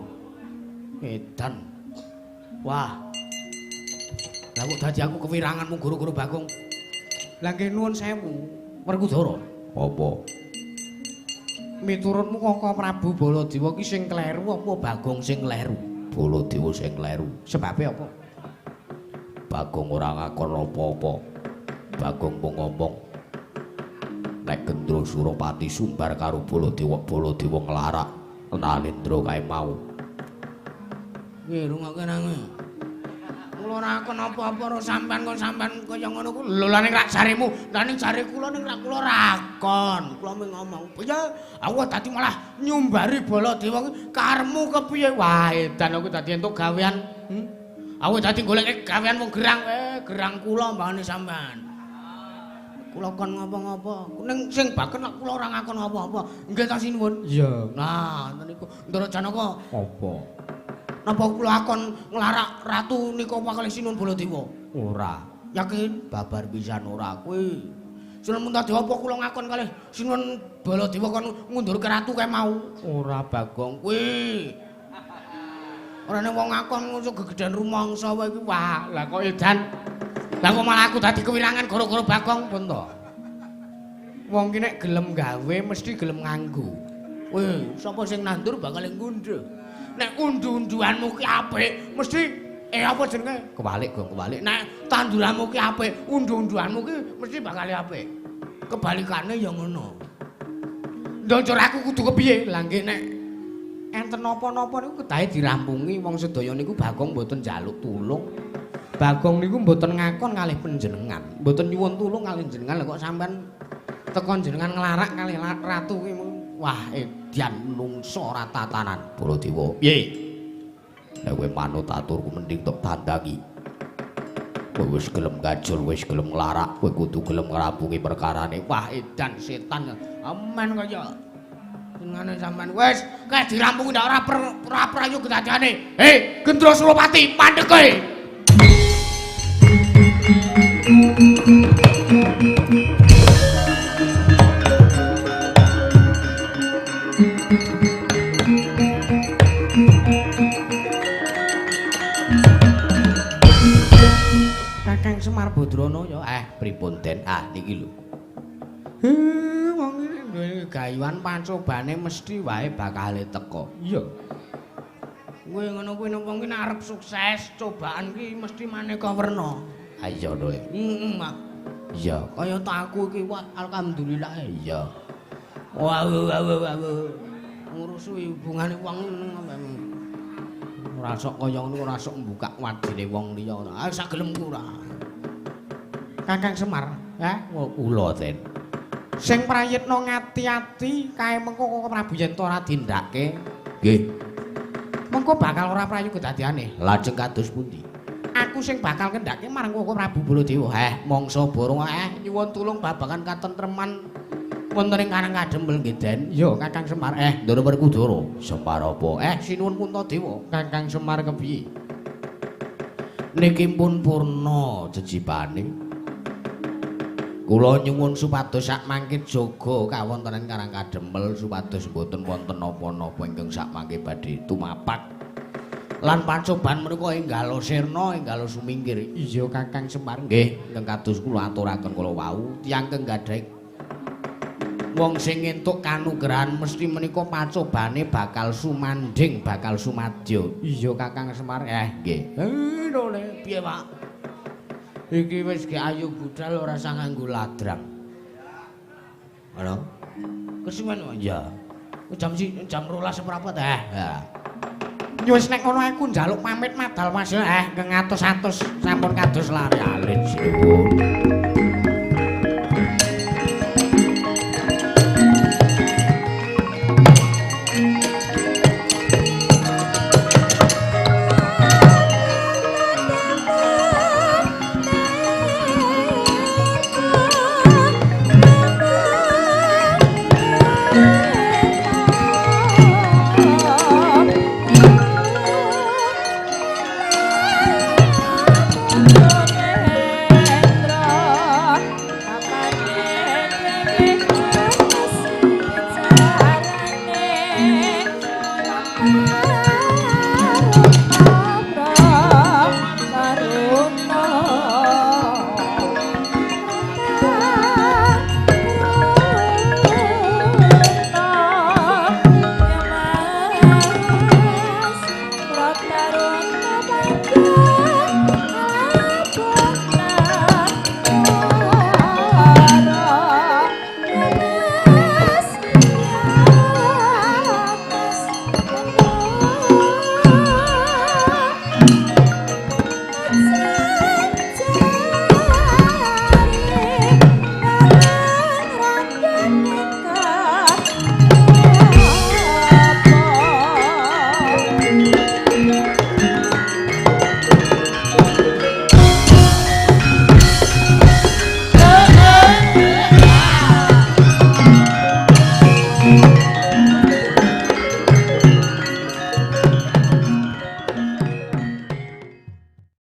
Edan. Wah. Lah kok dadi aku kewiranganmu guru-guru Bagong. Lah nggih nuwun sewu. Werkudara. Apa? Miturutmu Kaka Prabu Baladewa ki sing kleru apa Bagong sing kleru? Baladewa sing kleru. Sebabe apa? Bagong ora ngakon apa-apa. Bagong mung ngomong nek Gendra Suropati sumbar karo Baladewa nglarak Nalendra kae mau. Nggih rungokke nang. Kula ora akon apa-apa karo sampean kok sampean kaya ngono ku. Lho lah ning rak jaremu, lah ning jare kula ning rak kula ora akon. Kula mung ngomong, "Ya, aku dadi malah nyumbari Baladewa ki karepmu kepiye?" Wah, edan aku dadi entuk gawean. Aku dadi golek gawean wong gerang, gerang kula mbangane sampean. Kula kon ngapa-ngapa. Ning sing baken kula ora ngakon apa-apa. Nggih ta sinuwun? Iya. Nah, ngoten niku. Ndara Janaka. Apa? Napa kula akon nglarak ratu nika kalih Sinuwun Baladewa? Ora. Yakin? Babar pisan ora kuwi. Sinuwun Muntadewa apa kula ngakon kalih Sinuwun Baladewa kon ngundurke ratu kae mau? Ora Bagong kuwi. Ora nek wong ngakon ngono gegeden rumangsa wae iki. Wah, lah kok edan. Lah kok malah aku dadi kewirangan gara-gara Bagong pun to. Wong ki nek gelem gawe mesti gelem nganggo. Weh, sapa sing nandur bakal ngundhuh. Nek undu-unduanmu ki apik, mesti apa jenenge? Kebalik, Gong, kebalik. Nek tanduranmu ki apik, undu-unduanmu ki mesti bakal apik. Kebalikane ya ngono. Ndonjor aku kudu kepiye? Lah nggih nek enten napa-napa niku kedahe dirampungi wong sedaya niku Bagong mboten njaluk tulung. Bagong niku mboten ngakon kalih panjenengan, mboten nyuwun tulung kalih jenengan. Lah kok sampean teko jenengan nglarak kalih ratu ki wah edian nungso ora tatanan. Baladewa piye? Nek kowe manut aturku mending tok tandangi. Kowe wis gelem gajul, wis gelem nglarak, kowe kudu gelem ngrampungi perkarane. Wah edan setan amen kaya jenengane sampean wis kae dirampungi ndak ora prayu kedadiane. Hei Gendra Suropati mandheg kowe. Kakang Semar Badrana ya pripun Den? Niki lho. Wong iki duwe gayuhan pancobane mesti wae bakal teko. Iya. Kowe ngono kuwi wong ki arep sukses, cobaan ki mesti maneka werna. Ha iya to. Mak. Iya, kaya tak aku iki alhamdulillah iya. Wah. Ngurus hubungane wong ora sok kaya ngono, ora sok mbukak wadine wong liya. Ah sak gelemku ora. Kakang Semar, kula Den. Sing prayitna ngati-ati kae mengko Koko Prabu yen ora dindake. Nggih. Mengko bakal ora prayu kedadiane. Lajeng kados pundi? Aku sing bakal kendhake marang Koko Prabu Baladewa. Mangsa borong nyuwun tulung babagan katentreman wonten ing Karangkadempel nggih Den. Iya Kakang Semar. Ndara Werkudara. Semar apa? Sinuwun Puntadewa. Kakang Semar kepiye? Niki pun purna jejibane. Kula nyuwun supados sak mangke jaga kawontenan Karangkadempel supados boten wonten napa-napa ingkang sak mangke badhe tumapak. Lan pancoban menika enggal sirna, enggal sumingkir. Iya Kakang Semar. Nggih, ingkang kados kula aturaken kala wau, tiyang kang gadhah wong sing entuk kanugrahan mesti menika pacobane bakal sumanding, bakal sumadya. Iya Kakang Semar. Nggih. Lho piye, Pak? Iki wis ge ayu budal ora usah nganggo ladrang. Halo. Kesuwen kok? Iya. Jam 12 seprapat Ya wis nek ngono aku njaluk pamit madal Mas keng atus-atus sampun kados lari alit sinuwun. Jarum